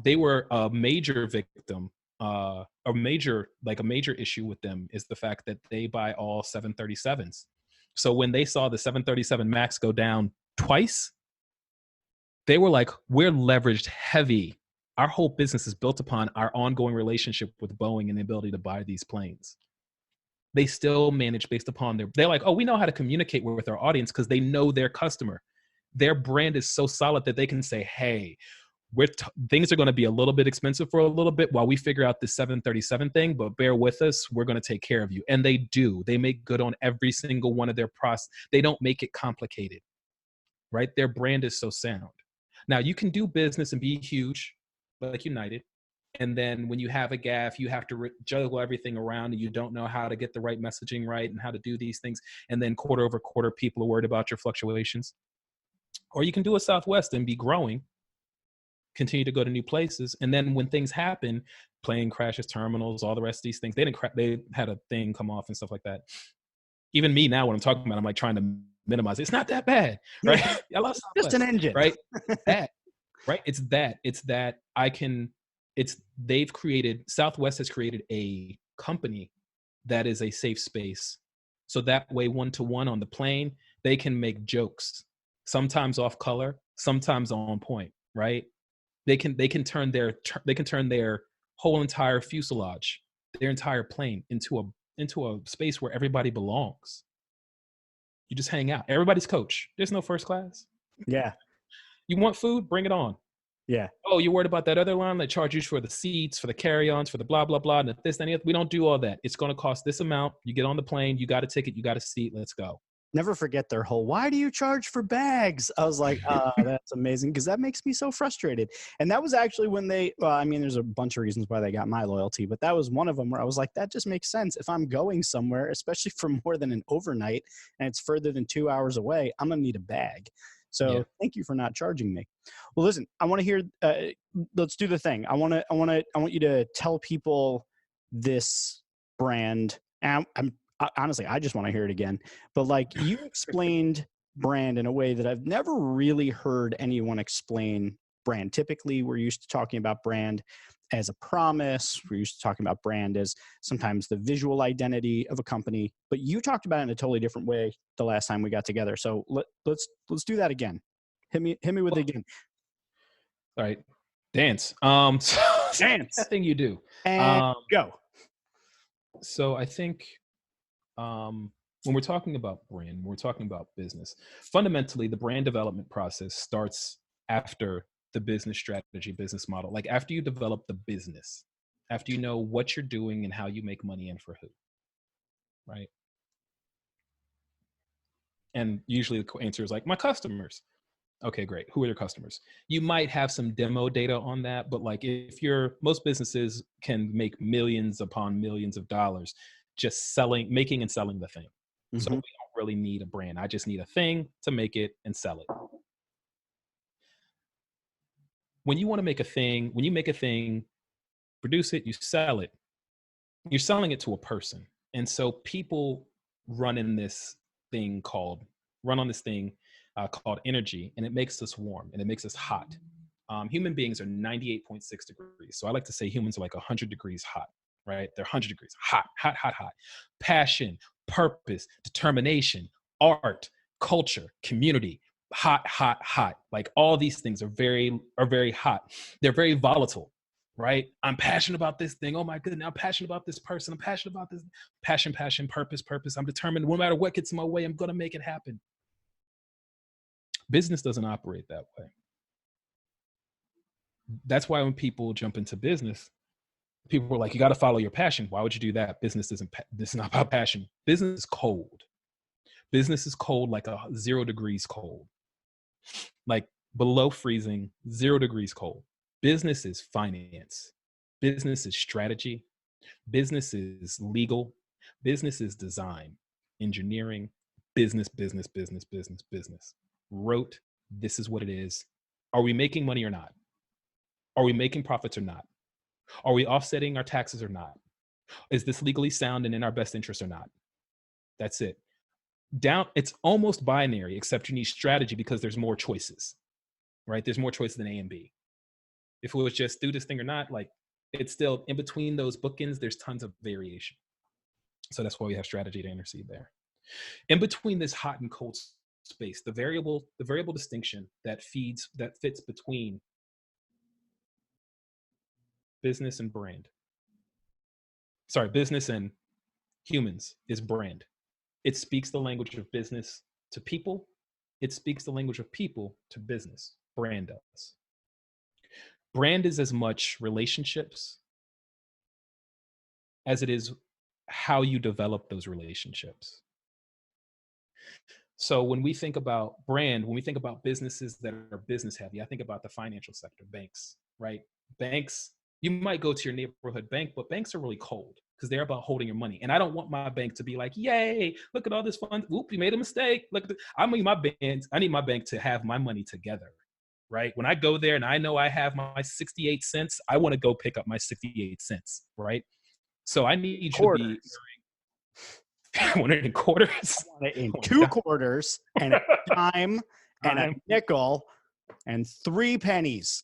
They were a major victim. A major issue with them is the fact that they buy all 737s. So when they saw the 737 Max go down twice, they were like, we're leveraged heavy. Our whole business is built upon our ongoing relationship with Boeing and the ability to buy these planes. They still manage based upon they're like, oh, we know how to communicate with our audience because they know their customer. Their brand is so solid that they can say, hey, things are going to be a little bit expensive for a little bit while we figure out the 737 thing, but bear with us. We're going to take care of you. And they do. They make good on every single one of their process. They don't make it complicated, right? Their brand is so sound. Now you can do business and be huge, like United. And then when you have a gaffe, you have to juggle everything around and you don't know how to get the right messaging right and how to do these things. And then quarter over quarter, people are worried about your fluctuations. Or you can do a Southwest and be growing, continue to go to new places. And then when things happen, plane crashes, terminals, all the rest of these things, they had a thing come off and stuff like that. Even me now, when I'm talking about, I'm like trying to minimize it. It's not that bad, right? Yeah, I love just an Southwest, engine. right? That, right? It's that they've created, Southwest has created a company that is a safe space. So that way, one to one on the plane, they can make jokes, sometimes off color, sometimes on point, right? They can turn their whole entire fuselage, their entire plane into a space where everybody belongs. You just hang out. Everybody's coach. There's no first class. Yeah, You want food? Bring it on. yeah. Oh, you're worried about that other line that charge you for the seats, for the carry-ons, for the blah, blah, blah, and this, and the other. We don't do all that. It's going to cost this amount. You get on the plane. You got a ticket. You got a seat. Let's go. Never forget their whole, why do you charge for bags? I was like, that's amazing because that makes me so frustrated. And that was actually when well, I mean, there's a bunch of reasons why they got my loyalty, but that was one of them where I was like, that just makes sense. If I'm going somewhere, especially for more than an overnight and it's further than 2 hours away, I'm going to need a bag. Yeah. So thank you for not charging me. Well, listen, I want to hear, let's do the thing. I want you to tell people this brand. And honestly, I just want to hear it again. But like you explained brand in a way that I've never really heard anyone explain brand. Typically, we're used to talking about brand as a promise. We're used to talking about brand as sometimes the visual identity of a company. But you talked about it in a totally different way the last time we got together. So let's do that again. Hit me with it again. All right. Dance. So Dance that thing you do. and go. So I think when we're talking about brand, when we're talking about business, fundamentally, the brand development process starts after the business strategy, business model. Like after you develop the business, after you know what you're doing and how you make money and for who, right? And usually the answer is like, my customers. Okay, great. Who are your customers? You might have some demo data on that, but like if most businesses can make millions upon millions of dollars just making and selling the thing. So we don't really need a brand. I just need a thing to make it and sell it. When you want to make a thing, when you make a thing, produce it, you sell it, you're selling it to a person. And so people run in this thing run on this thing called energy, and it makes us warm and it makes us hot. Human beings are 98.6 degrees. So I like to say humans are like 100 degrees hot, right? They're 100 degrees hot, hot, hot, hot. Passion, purpose, determination, art, culture, community. hot, hot, hot. Like all these things are very hot. They're very volatile, right? I'm passionate about this thing. Oh my goodness, I'm passionate about this person. I'm passionate about this. Passion, passion, purpose, purpose. I'm determined no matter what gets in my way, I'm gonna make it happen. Business doesn't operate that way. That's why when people jump into business, people are like, you got to follow your passion. Why would you do that? Business isn't, this is not about passion. Business is cold. Business is cold, like 0 degrees cold, like below freezing, 0 degrees cold. Business is finance. Business is strategy. Business is legal. Business is design, engineering, business, business, business, business, business. Wrote, this is what it is. Are we making money or not? Are we making profits or not? Are we offsetting our taxes or not? Is this legally sound and in our best interest or not? That's it. It's almost binary, except you need strategy because there's more choices, right? There's more choices than A and B. If it was just do this thing or not, like it's still in between those bookends, there's tons of variation. So that's why we have strategy to intercede there. In between this hot and cold space, the variable distinction that fits between business and brand. Sorry, business and humans is brand. It speaks the language of business to people. It speaks the language of people to business. Brand does. Brand is as much relationships as it is how you develop those relationships. So when we think about brand, when we think about businesses that are business heavy, I think about the financial sector, banks, right? Banks, you might go to your neighborhood bank, but banks are really cold because they're about holding your money. And I don't want my bank to be like, yay, look at all this fun. Whoop, you made a mistake. I need my bank to have my money together, right? When I go there and I know I have my 68 cents, I want to go pick up my 68 cents, right? So I need you to be I want it in quarters. I want it in 2 quarters and a dime and a nickel and 3 pennies,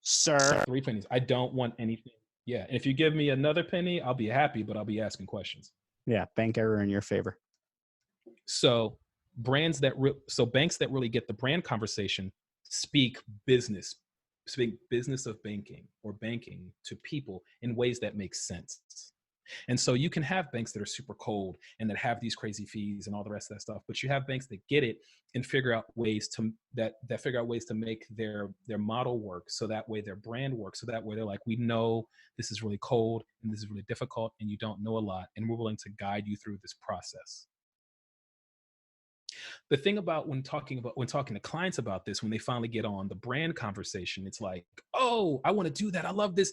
sir. 3 pennies. I don't want anything. Yeah, and if you give me another penny, I'll be happy, but I'll be asking questions. Yeah, bank error in your favor. So banks that really get the brand conversation speak business of banking or banking to people in ways that make sense. And so you can have banks that are super cold and that have these crazy fees and all the rest of that stuff, but you have banks that get it and figure out ways to make their model work, so that way their brand works, so that way they're like, we know this is really cold and this is really difficult and you don't know a lot, and we're willing to guide you through this process. The thing about when talking to clients about this, when they finally get on the brand conversation, it's like, oh, I want to do that. I love this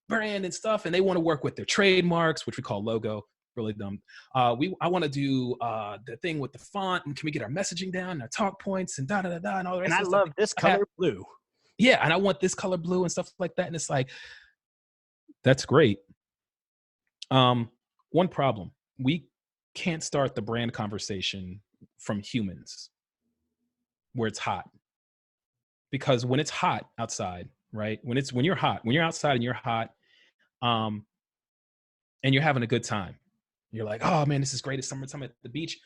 brand and stuff, and they want to work with their trademarks, which we call logo. Really dumb. I want to do the thing with the font, and can we get our messaging down, and our talk points, and da da da da, and all the rest. And I love this color blue. Yeah, and I want this color blue and stuff like that. And it's like, that's great. One problem: we can't start the brand conversation from humans where it's hot, because when it's hot outside, right? When you're outside and you're hot, and you're having a good time, you're like, oh man, this is great. It's summertime at the beach.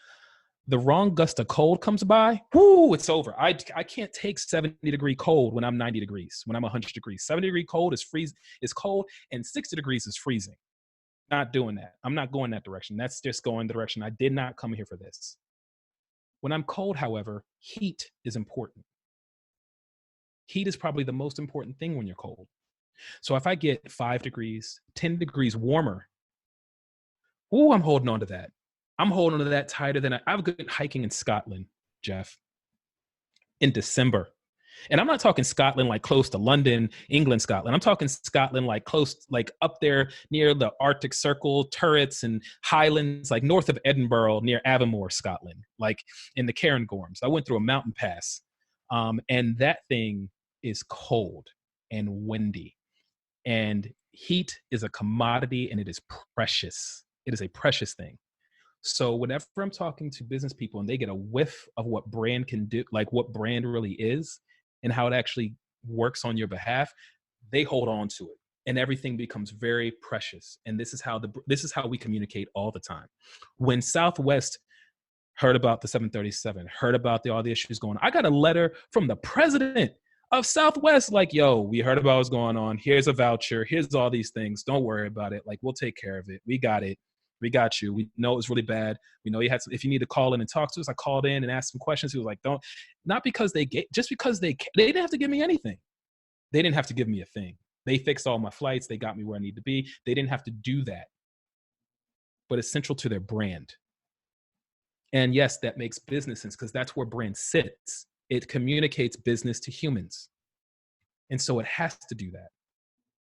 The wrong gust of cold comes by, whoo, it's over. I can't take 70-degree cold when I'm 90 degrees, when I'm 100 degrees. 70-degree cold is cold, and 60 degrees is freezing. Not doing that. I'm not going that direction. That's just going the direction. I did not come here for this. When I'm cold, however, heat is important. Heat is probably the most important thing when you're cold. So if I get 5 degrees, 10 degrees warmer, ooh, I'm holding on to that. I'm holding on to that tighter than I've been hiking in Scotland, Jeff, in December. And I'm not talking Scotland like close to London, England, Scotland. I'm talking Scotland like close, like up there near the Arctic Circle, turrets and highlands, like north of Edinburgh, near Avonmore, Scotland, like in the Cairngorms. I went through a mountain pass, and that thing is cold and windy. And heat is a commodity, and it is precious. It is a precious thing. So whenever I'm talking to business people and they get a whiff of what brand can do, like what brand really is and how it actually works on your behalf, they hold on to it, and everything becomes very precious. And this is how we communicate all the time. When Southwest Heard about the 737, heard about all the issues going on. I got a letter from the president of Southwest, like, yo, we heard about what's going on. Here's a voucher. Here's all these things. Don't worry about it. Like, we'll take care of it. We got it. We got you. We know it was really bad. We know you had some, if you need to call in and talk to us. I called in and asked some questions. He was like, don't, not because they get, just because they didn't have to give me anything. They didn't have to give me a thing. They fixed all my flights. They got me where I need to be. They didn't have to do that. But it's central to their brand. And yes, that makes business sense because that's where brand sits. It communicates business to humans. And so it has to do that.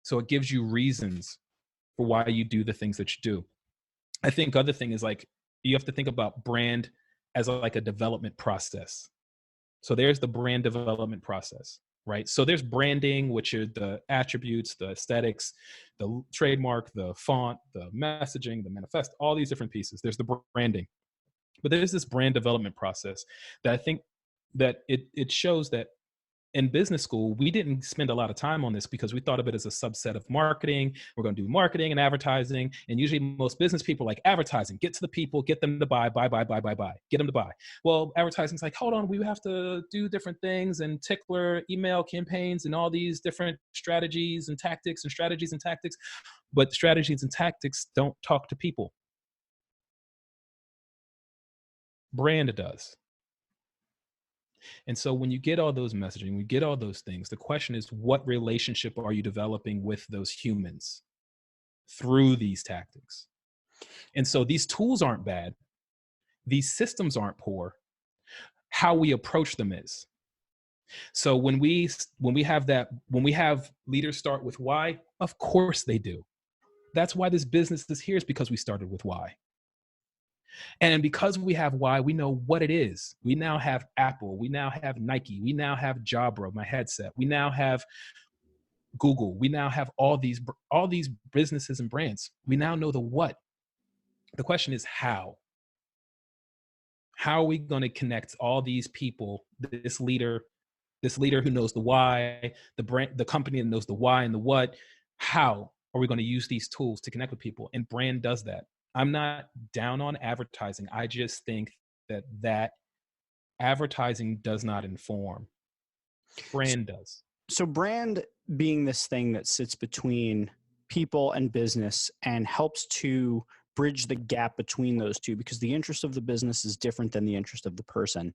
So it gives you reasons for why you do the things that you do. I think other thing is like, you have to think about brand as like a development process. So there's the brand development process, right? So there's branding, which are the attributes, the aesthetics, the trademark, the font, the messaging, the manifest, all these different pieces. There's the branding. But there's this brand development process that I think that it shows that in business school, we didn't spend a lot of time on this because we thought of it as a subset of marketing. We're going to do marketing and advertising. And usually most business people like advertising, get to the people, get them to buy, get them to buy. Well, advertising's like, hold on, we have to do different things and tickler email campaigns and all these different strategies and tactics. But strategies and tactics don't talk to people. Brand does. And so when you get all those messaging, we get all those things, the question is, what relationship are you developing with those humans through these tactics? And so these tools aren't bad. These systems aren't poor. How we approach them is. So when we have leaders start with why, of course they do. That's why this business is here, is because we started with why. And because we have why, we know what it is. We now have Apple. We now have Nike. We now have Jabra, my headset. We now have Google. We now have all these businesses and brands. We now know the what. The question is how. How are we going to connect all these people, this leader who knows the why, the brand, the company that knows the why and the what? How are we going to use these tools to connect with people? And brand does that. I'm not down on advertising. I just think that advertising does not inform. Brand does. So brand being this thing that sits between people and business and helps to bridge the gap between those two, because the interest of the business is different than the interest of the person.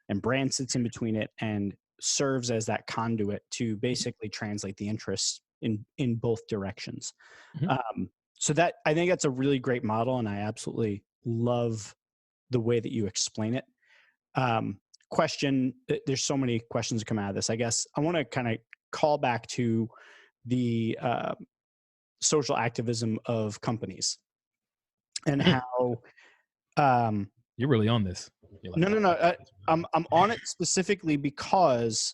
And brand sits in between it and serves as that conduit to basically translate the interests in both directions. Mm-hmm. So that, I think that's a really great model, and I absolutely love the way that you explain it. Question, there's so many questions that come out of this. I guess I want to kind of call back to the social activism of companies and how you're really on this. Like, no. I'm on it specifically because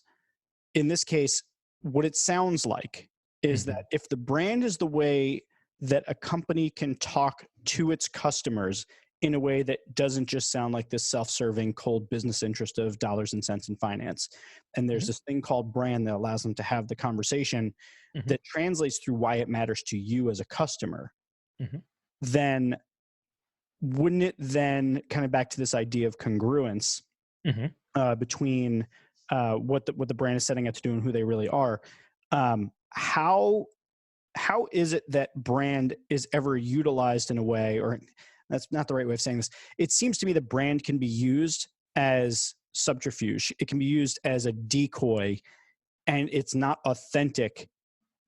in this case, what it sounds like is that if the brand is the way that a company can talk to its customers in a way that doesn't just sound like this self-serving cold business interest of dollars and cents in finance, and there's this thing called brand that allows them to have the conversation that translates through why it matters to you as a customer, then wouldn't it then kind of back to this idea of congruence between what the brand is setting out to do and who they really are? How is it that brand is ever utilized in a way, or that's not the right way of saying this. It seems to me that brand can be used as subterfuge. It can be used as a decoy, and it's not authentic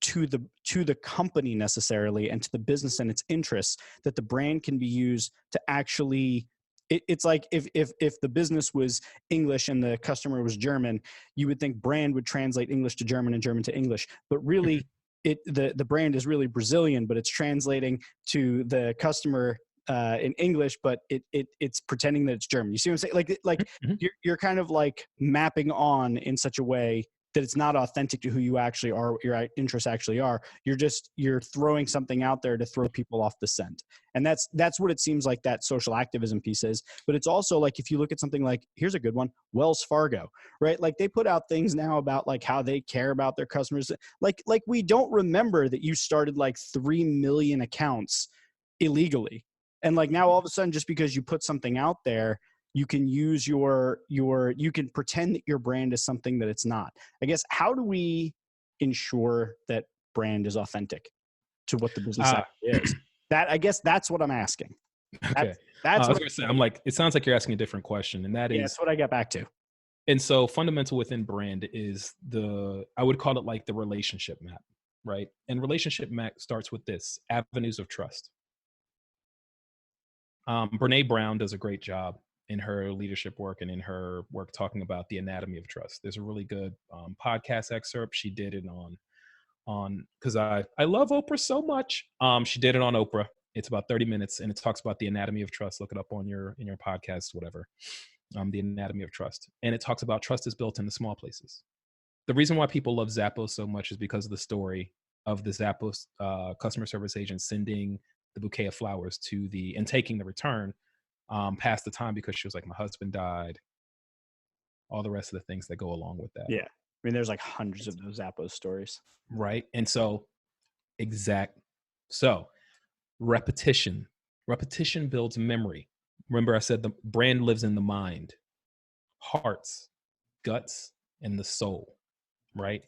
to the company necessarily and to the business and its interests, that the brand can be used to actually, it's like if the business was English and the customer was German, you would think brand would translate English to German and German to English, but really the brand is really Brazilian, but it's translating to the customer in English, but it's pretending that it's German. You see what I'm saying? Like you're kind of like mapping on in such a way that it's not authentic to who you actually are, what your interests actually are. You're throwing something out there to throw people off the scent. And that's what it seems like that social activism piece is. But it's also like, if you look at something like, here's a good one, Wells Fargo, right? Like they put out things now about like how they care about their customers. Like we don't remember that you started like 3 million accounts illegally. And like now all of a sudden, just because you put something out there, You can use you can pretend that your brand is something that it's not. I guess, how do we ensure that brand is authentic to what the business Ah, actually is? That, I guess, that's what I'm asking. okay. That's I was what gonna say, I I'm like, it sounds like you're asking a different question, and that yeah, that's is, what I got back to. and so fundamental within brand is I would call it like the relationship map, right? And relationship map starts with this: avenues of trust. Brene Brown does a great job in her leadership work and in her work talking about the anatomy of trust. There's a really good podcast excerpt. She did it on because I love Oprah so much. She did it on Oprah. It's about 30 minutes and it talks about the anatomy of trust. Look it up on your in your podcast, whatever. The anatomy of trust, and it talks about trust is built in the small places. The reason why people love Zappos so much is because of the story of the Zappos customer service agent sending the bouquet of flowers to the and taking the return past the time because she was like, my husband died, all the rest of the things that go along with that. Yeah. I mean, there's like hundreds It's, of those Zappos stories. right. And so, exact. So, repetition. Repetition builds memory. Remember, I said the brand lives in the mind, hearts, guts, and the soul, right?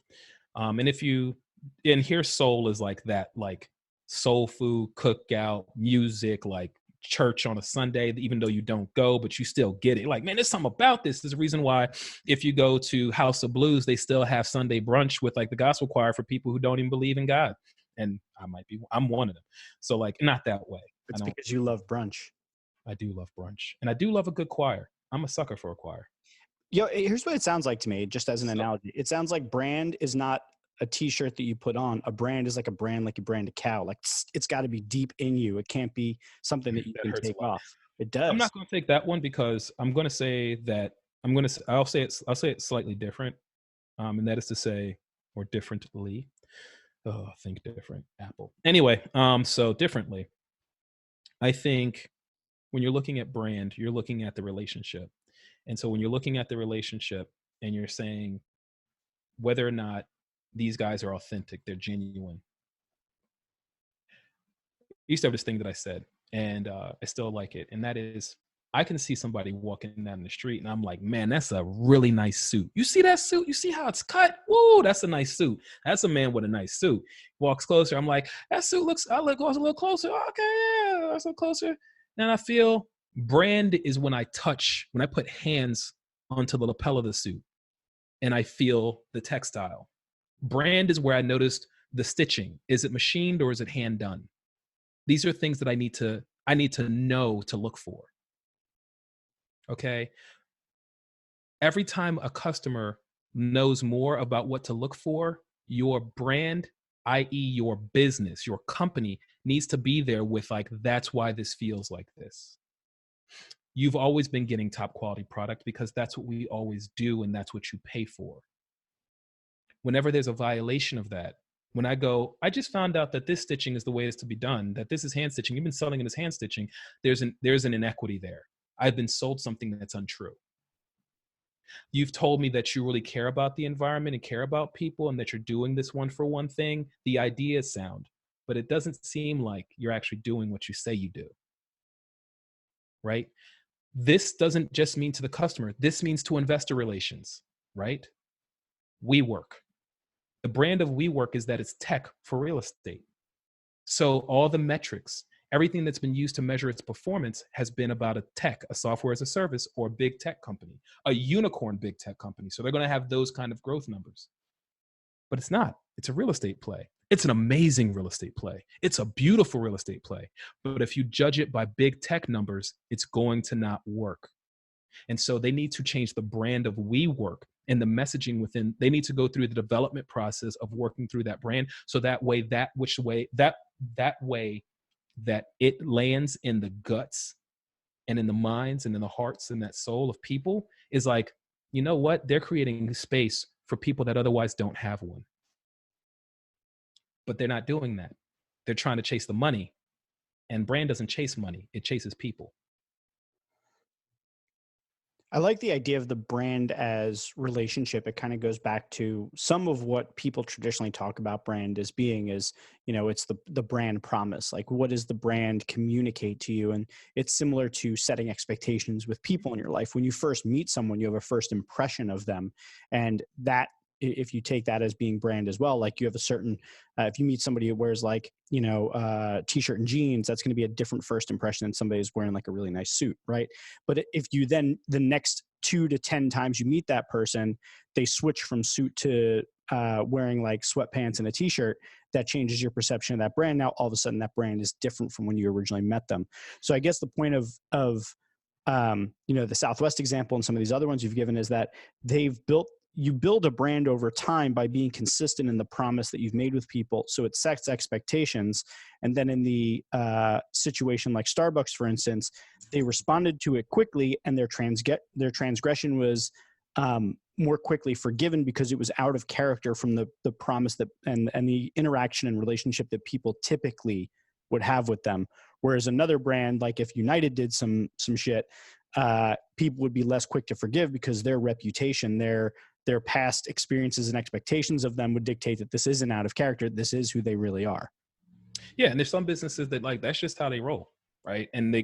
And if you and here soul is like that, like soul food, cookout, music, like church on a Sunday, even though you don't go, but you still get it. Like, man, there's something about this. There's a reason why if you go to House of Blues, they still have Sunday brunch with like the gospel choir for people who don't even believe in God. And I'm one of them. So like, not that way. I It's don't, because you love brunch. I do love brunch and I do love a good choir. I'm a sucker for a choir. Yo, here's what it sounds like to me, just as an So analogy. It sounds like brand is not a t-shirt that you put on. A brand is like a brand, like you brand a cow. Like, it's got to be deep in you. It can't be something that you that can hurts a take lot. off. It I'm does. not going to take that one because I'm going to say that I'll say it slightly different, and that is to say, or differently. Oh, think different, Apple. Anyway, so differently. I think when you're looking at brand, you're looking at the relationship, and so when you're looking at the relationship and you're saying whether or not these guys are authentic, they're genuine. I used to have this thing that I said, and I still like it, and that is, I can see somebody walking down the street, and I'm like, man, that's a really nice suit. You see that suit? You see how it's cut? Woo, that's a nice suit. That's a man with a nice suit. Walks closer, I'm like, that suit looks. I look a little closer. Okay, yeah, that's a little closer. And I feel brand is when when I put hands onto the lapel of the suit, and I feel the textile. Brand is where I noticed the stitching. Is it machined or is it hand done? These are things that I need to know to look for. Okay. Every time a customer knows more about what to look for, your brand, i.e., your business, your company needs to be there with like, that's why this feels like this. You've always been getting top quality product because that's what we always do and that's what you pay for. Whenever there's a violation of that, when I go, I just found out that this stitching is the way it's to be done, that this is hand stitching, you've been selling it as hand stitching, there's an inequity there. I've been sold something that's untrue. You've told me that you really care about the environment and care about people and that you're doing this one for one thing. The idea is sound, but it doesn't seem like you're actually doing what you say you do, right? This doesn't just mean to the customer, this means to investor relations, right? WeWork. The brand of WeWork is that it's tech for real estate. So all the metrics, everything that's been used to measure its performance has been about a tech, a software as a service, or a big tech company, a unicorn big tech company. So they're going to have those kind of growth numbers. But it's not. It's a real estate play. It's an amazing real estate play. It's a beautiful real estate play. But if you judge it by big tech numbers, it's going to not work. And so they need to change the brand of WeWork and the messaging within. They need to go through the development process of working through that brand. So that way, that way that it lands in the guts and in the minds and in the hearts and that soul of people is like, you know what? They're creating space for people that otherwise don't have one. But they're not doing that. They're trying to chase the money. And brand doesn't chase money, it chases people. I like the idea of the brand as relationship. It kind of goes back to some of what people traditionally talk about brand as being is, it's the brand promise. Like what does the brand communicate to you? And it's similar to setting expectations with people in your life. When you first meet someone, you have a first impression of them. And that if you take that as being brand as well, like you have a certain if you meet somebody who wears like t-shirt and jeans, that's going to be a different first impression than somebody who's wearing like a really nice suit, right? But if you then the next 2 to 10 times you meet that person, they switch from suit to wearing like sweatpants and a t-shirt, that changes your perception of that brand. Now all of a sudden that brand is different from when you originally met them. So I guess the point of the Southwest example and some of these other ones you've given is that you build a brand over time by being consistent in the promise that you've made with people. So it sets expectations. And then in the situation like Starbucks, for instance, they responded to it quickly, and their transgression was more quickly forgiven because it was out of character from the promise that and the interaction and relationship that people typically would have with them. Whereas another brand, like if United did some shit, people would be less quick to forgive because their reputation, their past experiences and expectations of them would dictate that this isn't out of character. This is who they really are. Yeah, and there's some businesses that like that's just how they roll, right? And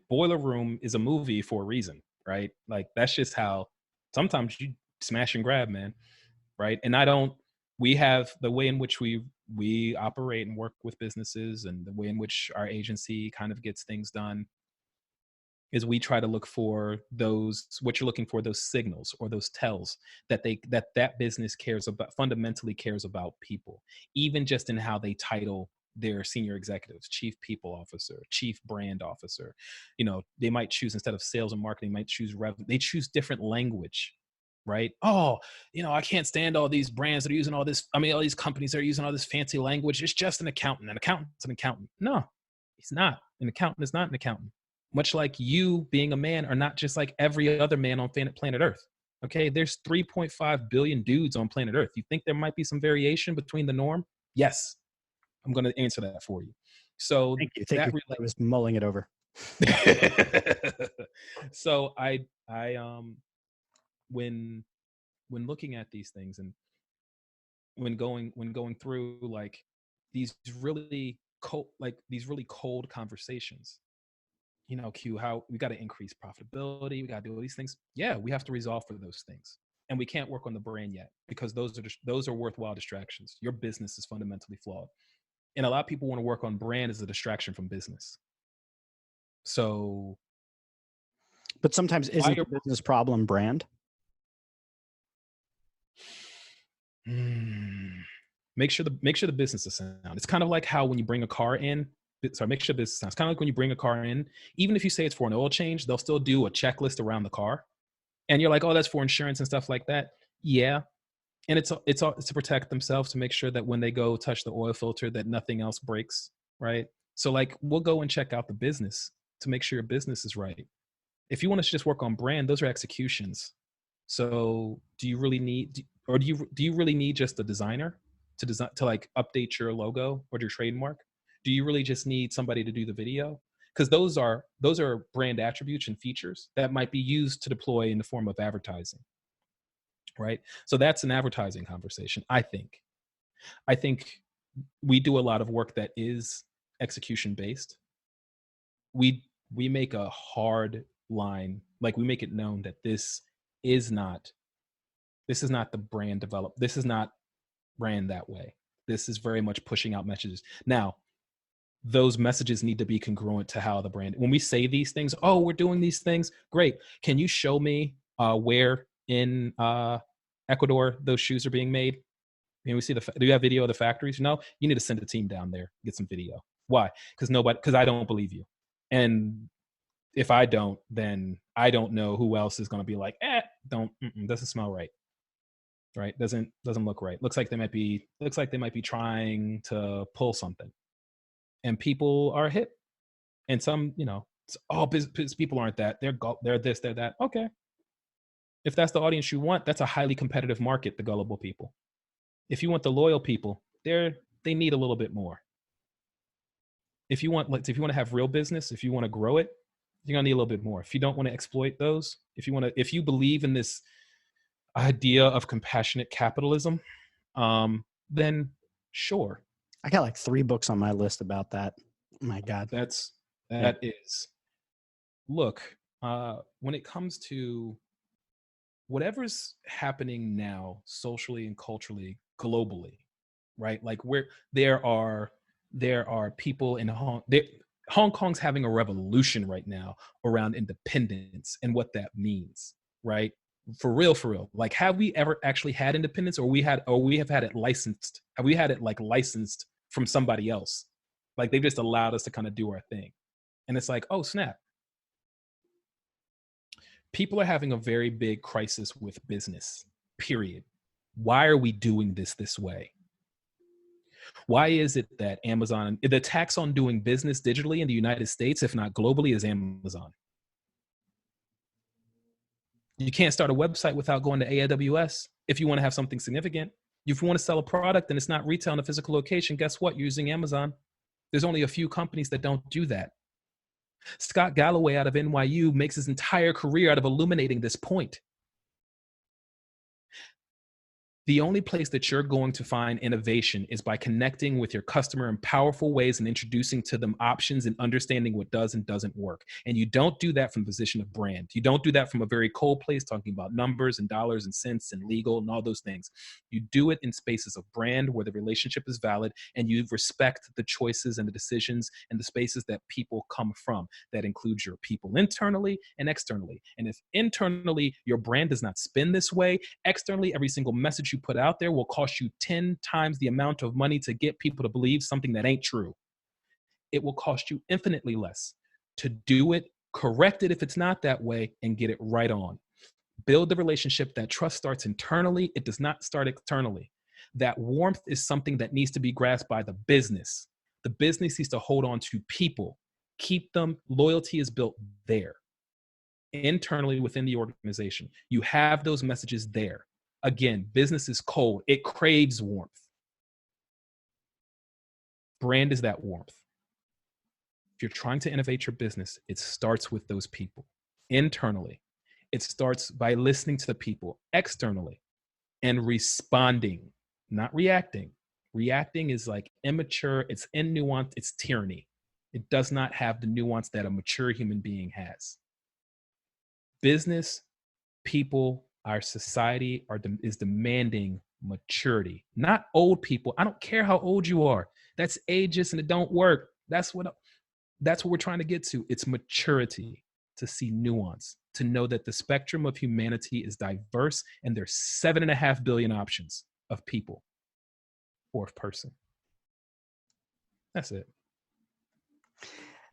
Boiler Room is a movie for a reason, right? Like that's just how sometimes you smash and grab, man, right? And I don't. We have the way in which we operate and work with businesses, and the way in which our agency kind of gets things done is we try to look for those what you're looking for, those signals or those tells that that business cares about, fundamentally cares about people, even just in how they title their senior executives: chief people officer, chief brand officer. They might choose, instead of sales and marketing, might choose revenue. They choose different language, right? Oh, I can't stand all these brands that are using all this, all these companies that are using all this fancy language. It's just an accountant. An accountant's an accountant. No, he's not. An accountant is not an accountant. Much like you being a man are not just like every other man on planet Earth. Okay, there's 3.5 billion dudes on planet Earth. You think there might be some variation between the norm? Yes, I'm going to answer that for you. So Thank you. Thank that you. I was mulling it over. so I when looking at these things, and when going through like these really cold conversations, Q, how we got to increase profitability, we got to do all these things. Yeah, we have to resolve for those things, and we can't work on the brand yet because those are worthwhile distractions. Your business is fundamentally flawed, and a lot of people want to work on brand as a distraction from business. So, But sometimes why isn't the business problem brand? make sure the business is sound. It's kind of like how when you bring a car in. Sorry, make sure business sounds kind of like when you bring a car in. Even if you say it's for an oil change, they'll still do a checklist around the car, and you're like, oh, that's for insurance and stuff like that. Yeah, and it's to protect themselves, to make sure that when they go touch the oil filter that nothing else breaks, right? So like we'll go and check out the business to make sure your business is right. If you want to just work on brand, those are executions. So do you really need, or do you really need just a designer to design, to like update your logo or your trademark? Do you really just need somebody to do the video? Because those are brand attributes and features that might be used to deploy in the form of advertising, right? So that's an advertising conversation. I think we do a lot of work that is execution based. We make a hard line, like we make it known that is not this is not the brand developed. This is not brand that way. This is very much pushing out messages. Now, those messages need to be congruent to how the brand, when we say these things, oh, we're doing these things, great. Can you show me where in Ecuador those shoes are being made? We see do you have video of the factories? No, you need to send a team down there, get some video. Why? Because I don't believe you. And if I don't, then I don't know who else is going to be like, don't, doesn't smell right. Right? Doesn't look right. Looks like they might be trying to pull something, and people are hit. And some, people aren't that. They're this, they're that. Okay, if that's the audience you want, that's a highly competitive market. The gullible people. If you want the loyal people, they need a little bit more. If you want to have real business, if you want to grow it, you're gonna need a little bit more. If you don't want to exploit those, if you believe in this idea of compassionate capitalism, then sure. I got like 3 books on my list about that. Oh my God. That's Yeah. that is look, when it comes to whatever's happening now socially and culturally globally, right? Like where there are people in Hong Kong's having a revolution right now around independence and what that means, right? For real, for real. Like, have we ever actually had independence, or we have had it licensed? Have we had it like licensed from somebody else? Like they've just allowed us to kind of do our thing. And it's like, oh snap. People are having a very big crisis with business, period. Why are we doing this way? Why is it that Amazon, the tax on doing business digitally in the United States, if not globally, is Amazon? You can't start a website without going to AWS if you want to have something significant. If you want to sell a product and it's not retail in a physical location, guess what? You're using Amazon. There's only a few companies that don't do that. Scott Galloway out of NYU makes his entire career out of illuminating this point. The only place that you're going to find innovation is by connecting with your customer in powerful ways and introducing to them options and understanding what does and doesn't work. And you don't do that from a position of brand. You don't do that from a very cold place talking about numbers and dollars and cents and legal and all those things. You do it in spaces of brand where the relationship is valid and you respect the choices and the decisions and the spaces that people come from. That includes your people internally and externally. And if internally your brand does not spin this way, externally every single message you put out there will cost you 10 times the amount of money to get people to believe something that ain't true. It will cost you infinitely less to do it, correct it if it's not that way, and get it right on. Build the relationship. That trust starts internally. It does not start externally. That warmth is something that needs to be grasped by the business. The business needs to hold on to people, keep them. Loyalty is built there, internally within the organization. You have those messages there. Again, business is cold. It craves warmth. Brand is that warmth. If you're trying to innovate your business, it starts with those people. Internally, it starts by listening to the people. Externally, and responding, not reacting. Reacting is like immature, it's innuanced, it's tyranny. It does not have the nuance that a mature human being has. Business, people, our society is demanding maturity, not old people. I don't care how old you are. That's ageist and it don't work. That's what we're trying to get to. It's maturity, to see nuance, to know that the spectrum of humanity is diverse and there's 7.5 billion options of people or of person. That's it.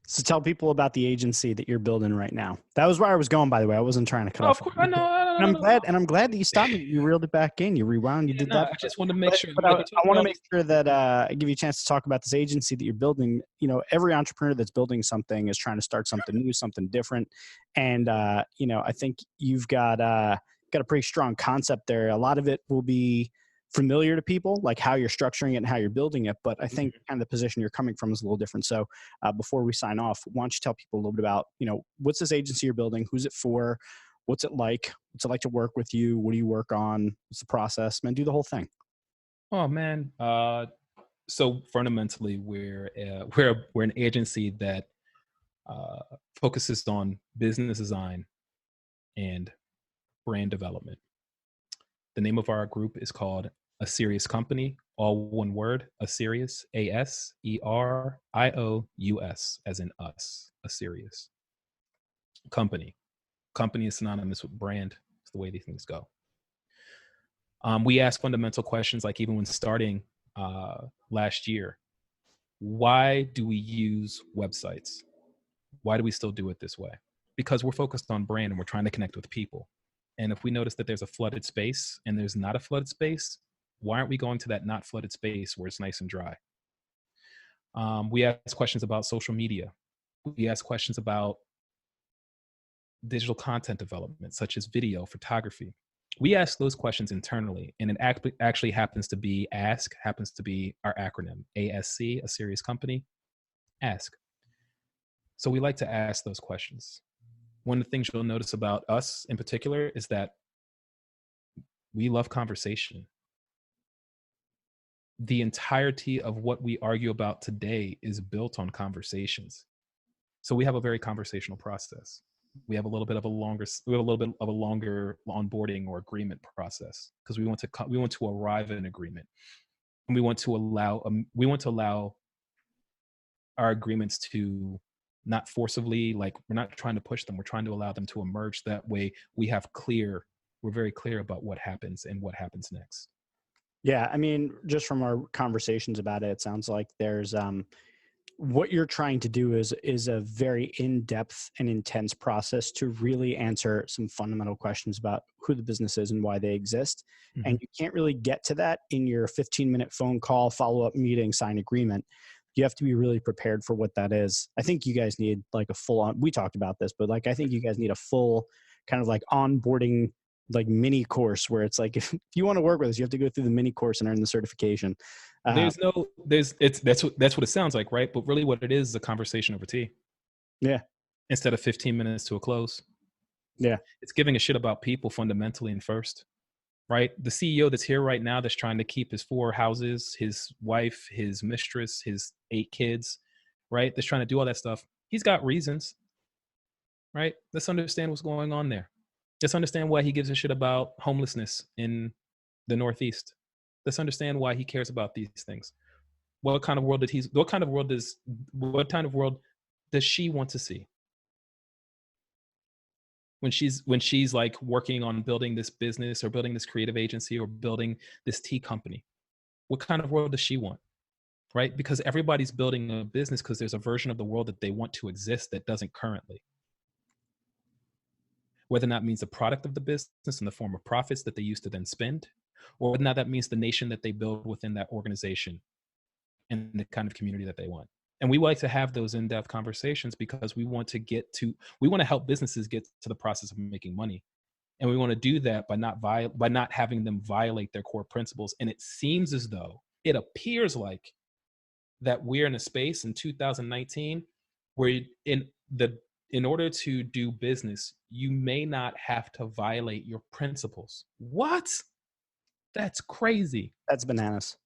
So tell people about the agency that you're building right now. That was where I was going, by the way. I wasn't trying to cut off. Of course, I know. And I'm glad that you stopped me. You reeled it back in. You rewound. You did that. I just wanted to make sure. But I want to make sure that I give you a chance to talk about this agency that you're building. You know, every entrepreneur that's building something is trying to start something new, something different. And you know, I think you've got a pretty strong concept there. A lot of it will be familiar to people, like how you're structuring it and how you're building it. But I think kind of the position you're coming from is a little different. So before we sign off, why don't you tell people a little bit about, you know, what's this agency you're building? Who's it for? What's it like? What's it like to work with you? What do you work on? What's the process? Man, do the whole thing. Oh man. So fundamentally, we're an agency that focuses on business design and brand development. The name of our group is called A Serious Company, all one word, A Serious, ASERIOUS, as in us, A Serious Company. Company is synonymous with brand. It's the way these things go. We ask fundamental questions, like even when starting last year, why do we use websites? Why do we still do it this way? Because we're focused on brand and we're trying to connect with people. And if we notice that there's a flooded space and there's not a flooded space, why aren't we going to that not flooded space where it's nice and dry? We ask questions about social media. We ask questions about digital content development, such as video, photography. We ask those questions internally, and it actually happens to be our acronym, ASC, A Serious Company, Ask. So we like to ask those questions. One of the things you'll notice about us in particular is that we love conversation. The entirety of what we argue about today is built on conversations. So we have a very conversational process. We have a little bit of a longer onboarding or agreement process because we want to arrive at an agreement, and we want to allow our agreements to not forcibly, like, we're not trying to push them, we're trying to allow them to emerge. That way we're very clear about what happens and what happens next. Yeah, I mean, just from our conversations about it, it sounds like there's what you're trying to do is a very in-depth and intense process to really answer some fundamental questions about who the business is and why they exist. And Mhm. you can't really get to that in your 15-minute phone call, follow-up meeting, sign agreement. You have to be really prepared for what that is. I think you guys need like a full on, we talked about this, but like I think you guys need a full kind of like onboarding like mini course where it's like if you want to work with us, you have to go through the mini course and earn the certification. Uh, There's no there's it's that's what it sounds like, right? But really what it is a conversation over tea yeah, instead of 15 minutes to a close. yeah. It's giving a shit about people fundamentally and first, right? The CEO that's here right now that's trying to keep his 4 houses, his wife, his mistress, his 8 kids, right? That's trying to do all that stuff. He's got reasons, right? Let's understand what's going on there. Let's understand why he gives a shit about homelessness in the Northeast. Let's understand why he cares about these things. What kind of world does she want to see when she's like working on building this business or building this creative agency or building this tea company? What kind of world does she want? Right? Because everybody's building a business because there's a version of the world that they want to exist that doesn't currently. Whether or not means the product of the business in the form of profits that they use to then spend, or whether or not that means the nation that they build within that organization and the kind of community that they want. And we like to have those in-depth conversations because we want to help businesses get to the process of making money. And we want to do that by not having them violate their core principles. And it seems as though it appears like that we're in a space in 2019 where in order to do business, you may not have to violate your principles. What? That's crazy. That's bananas.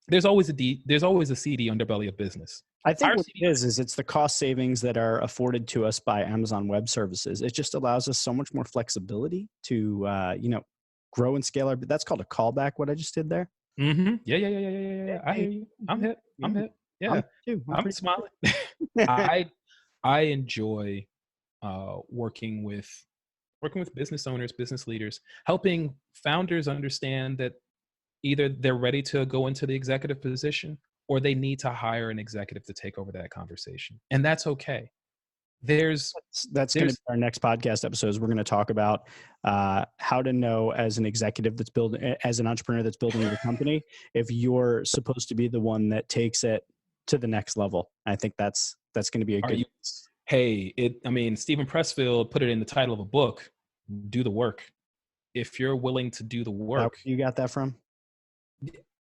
There's always a seedy underbelly of business. I think Our what seedy it is it's the cost savings that are afforded to us by Amazon Web Services. It just allows us so much more flexibility to, grow and scale our. That's called a callback. What I just did there. Mhm. Yeah, yeah, yeah, yeah, yeah, yeah, yeah, Yeah, yeah. I hey, hear you. I'm mhm, hip. I'm yeah, hip. I'm Yeah. too. I'm I'm pretty. smiling. I I enjoy working with business owners, business leaders, helping founders understand that either they're ready to go into the executive position or they need to hire an executive to take over that conversation. And that's okay. There's That's going to there's be our next podcast episodes. We're going to talk about how to know as an executive that's building, as an entrepreneur that's building your company, if you're supposed to be the one that takes it to the next level. I think that's going to be a are good. you hey, I mean, Stephen Pressfield put it in the title of a book, do the work. If you're willing to do the That work, you got that from?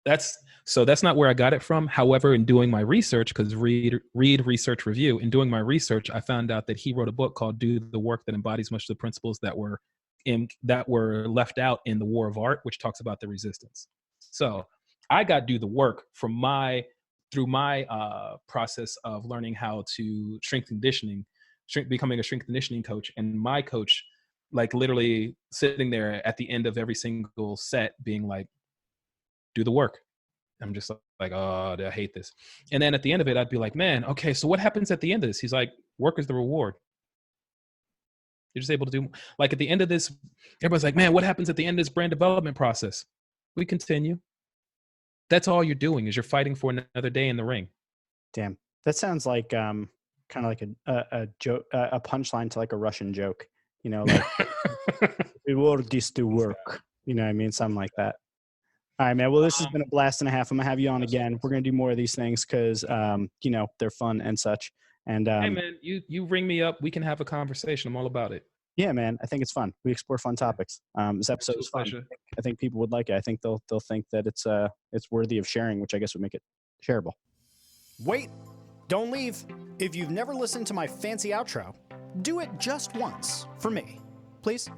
that's not where I got it from. However, in doing my research, because read, research, review, in doing my research, I found out that he wrote a book called "Do the Work" that embodies much of the principles that were left out in the War of Art, which talks about the resistance. So I got "Do the Work" through my process of learning how to becoming a strength conditioning coach, and my coach, like, literally sitting there at the end of every single set, being like, do the work. I'm just like, oh, I hate this. And then at the end of it, I'd be like, man, okay, so what happens at the end of this? He's like, work is the reward. You're just able to do, like, at the end of this, everybody's like, man, what happens at the end of this brand development process? We continue. That's all you're doing is you're fighting for another day in the ring. Damn, that sounds like kind of like a joke, a punchline to like a Russian joke. Like reward is to work. You know what I mean? Something like that. All right, man. Well, this has been a blast and a half. I'm gonna have you on again. We're gonna do more of these things because they're fun and such. And Hey man, you ring me up, we can have a conversation. I'm all about it. yeah, man, I think it's fun. We explore fun topics. This episode was Absolute fun. pleasure. I think people would like it. I think they'll think that it's worthy of sharing, which I guess would make it shareable. Wait, don't leave. If you've never listened to my fancy outro, do it just once for me, please.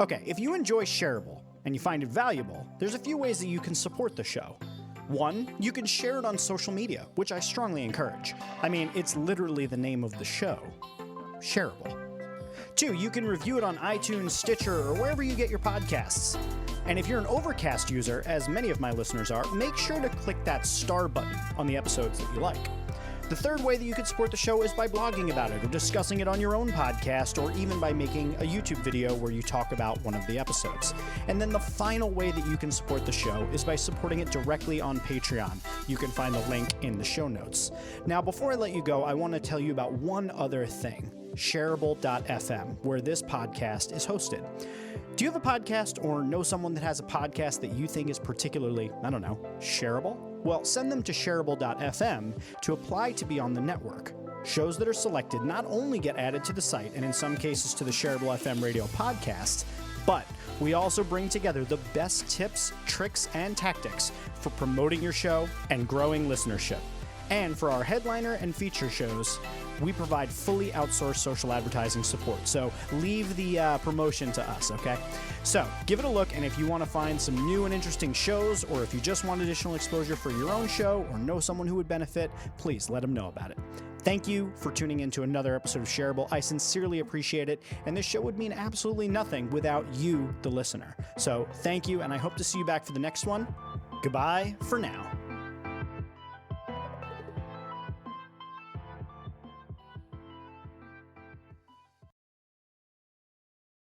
Okay, if you enjoy Shareable and you find it valuable, there's a few ways that you can support the show. One, you can share it on social media, which I strongly encourage. I mean, it's literally the name of the show, Shareable. Two, you can review it on iTunes, Stitcher, or wherever you get your podcasts. And if you're an Overcast user, as many of my listeners are, make sure to click that star button on the episodes that you like. The third way that you could support the show is by blogging about it or discussing it on your own podcast, or even by making a YouTube video where you talk about one of the episodes. And then the final way that you can support the show is by supporting it directly on Patreon. You can find the link in the show notes. Now, before I let you go, I want to tell you about one other thing, Shareable.fm, where this podcast is hosted. Do you have a podcast or know someone that has a podcast that you think is particularly, shareable? Well, send them to Shareable.fm to apply to be on the network. Shows that are selected not only get added to the site, and in some cases to the Shareable FM radio podcast, but we also bring together the best tips, tricks, and tactics for promoting your show and growing listenership. And for our headliner and feature shows, we provide fully outsourced social advertising support. So leave the promotion to us, okay? So give it a look, and if you want to find some new and interesting shows, or if you just want additional exposure for your own show or know someone who would benefit, please let them know about it. Thank you for tuning in to another episode of Shareable. I sincerely appreciate it, and this show would mean absolutely nothing without you, the listener. So thank you, and I hope to see you back for the next one. Goodbye for now.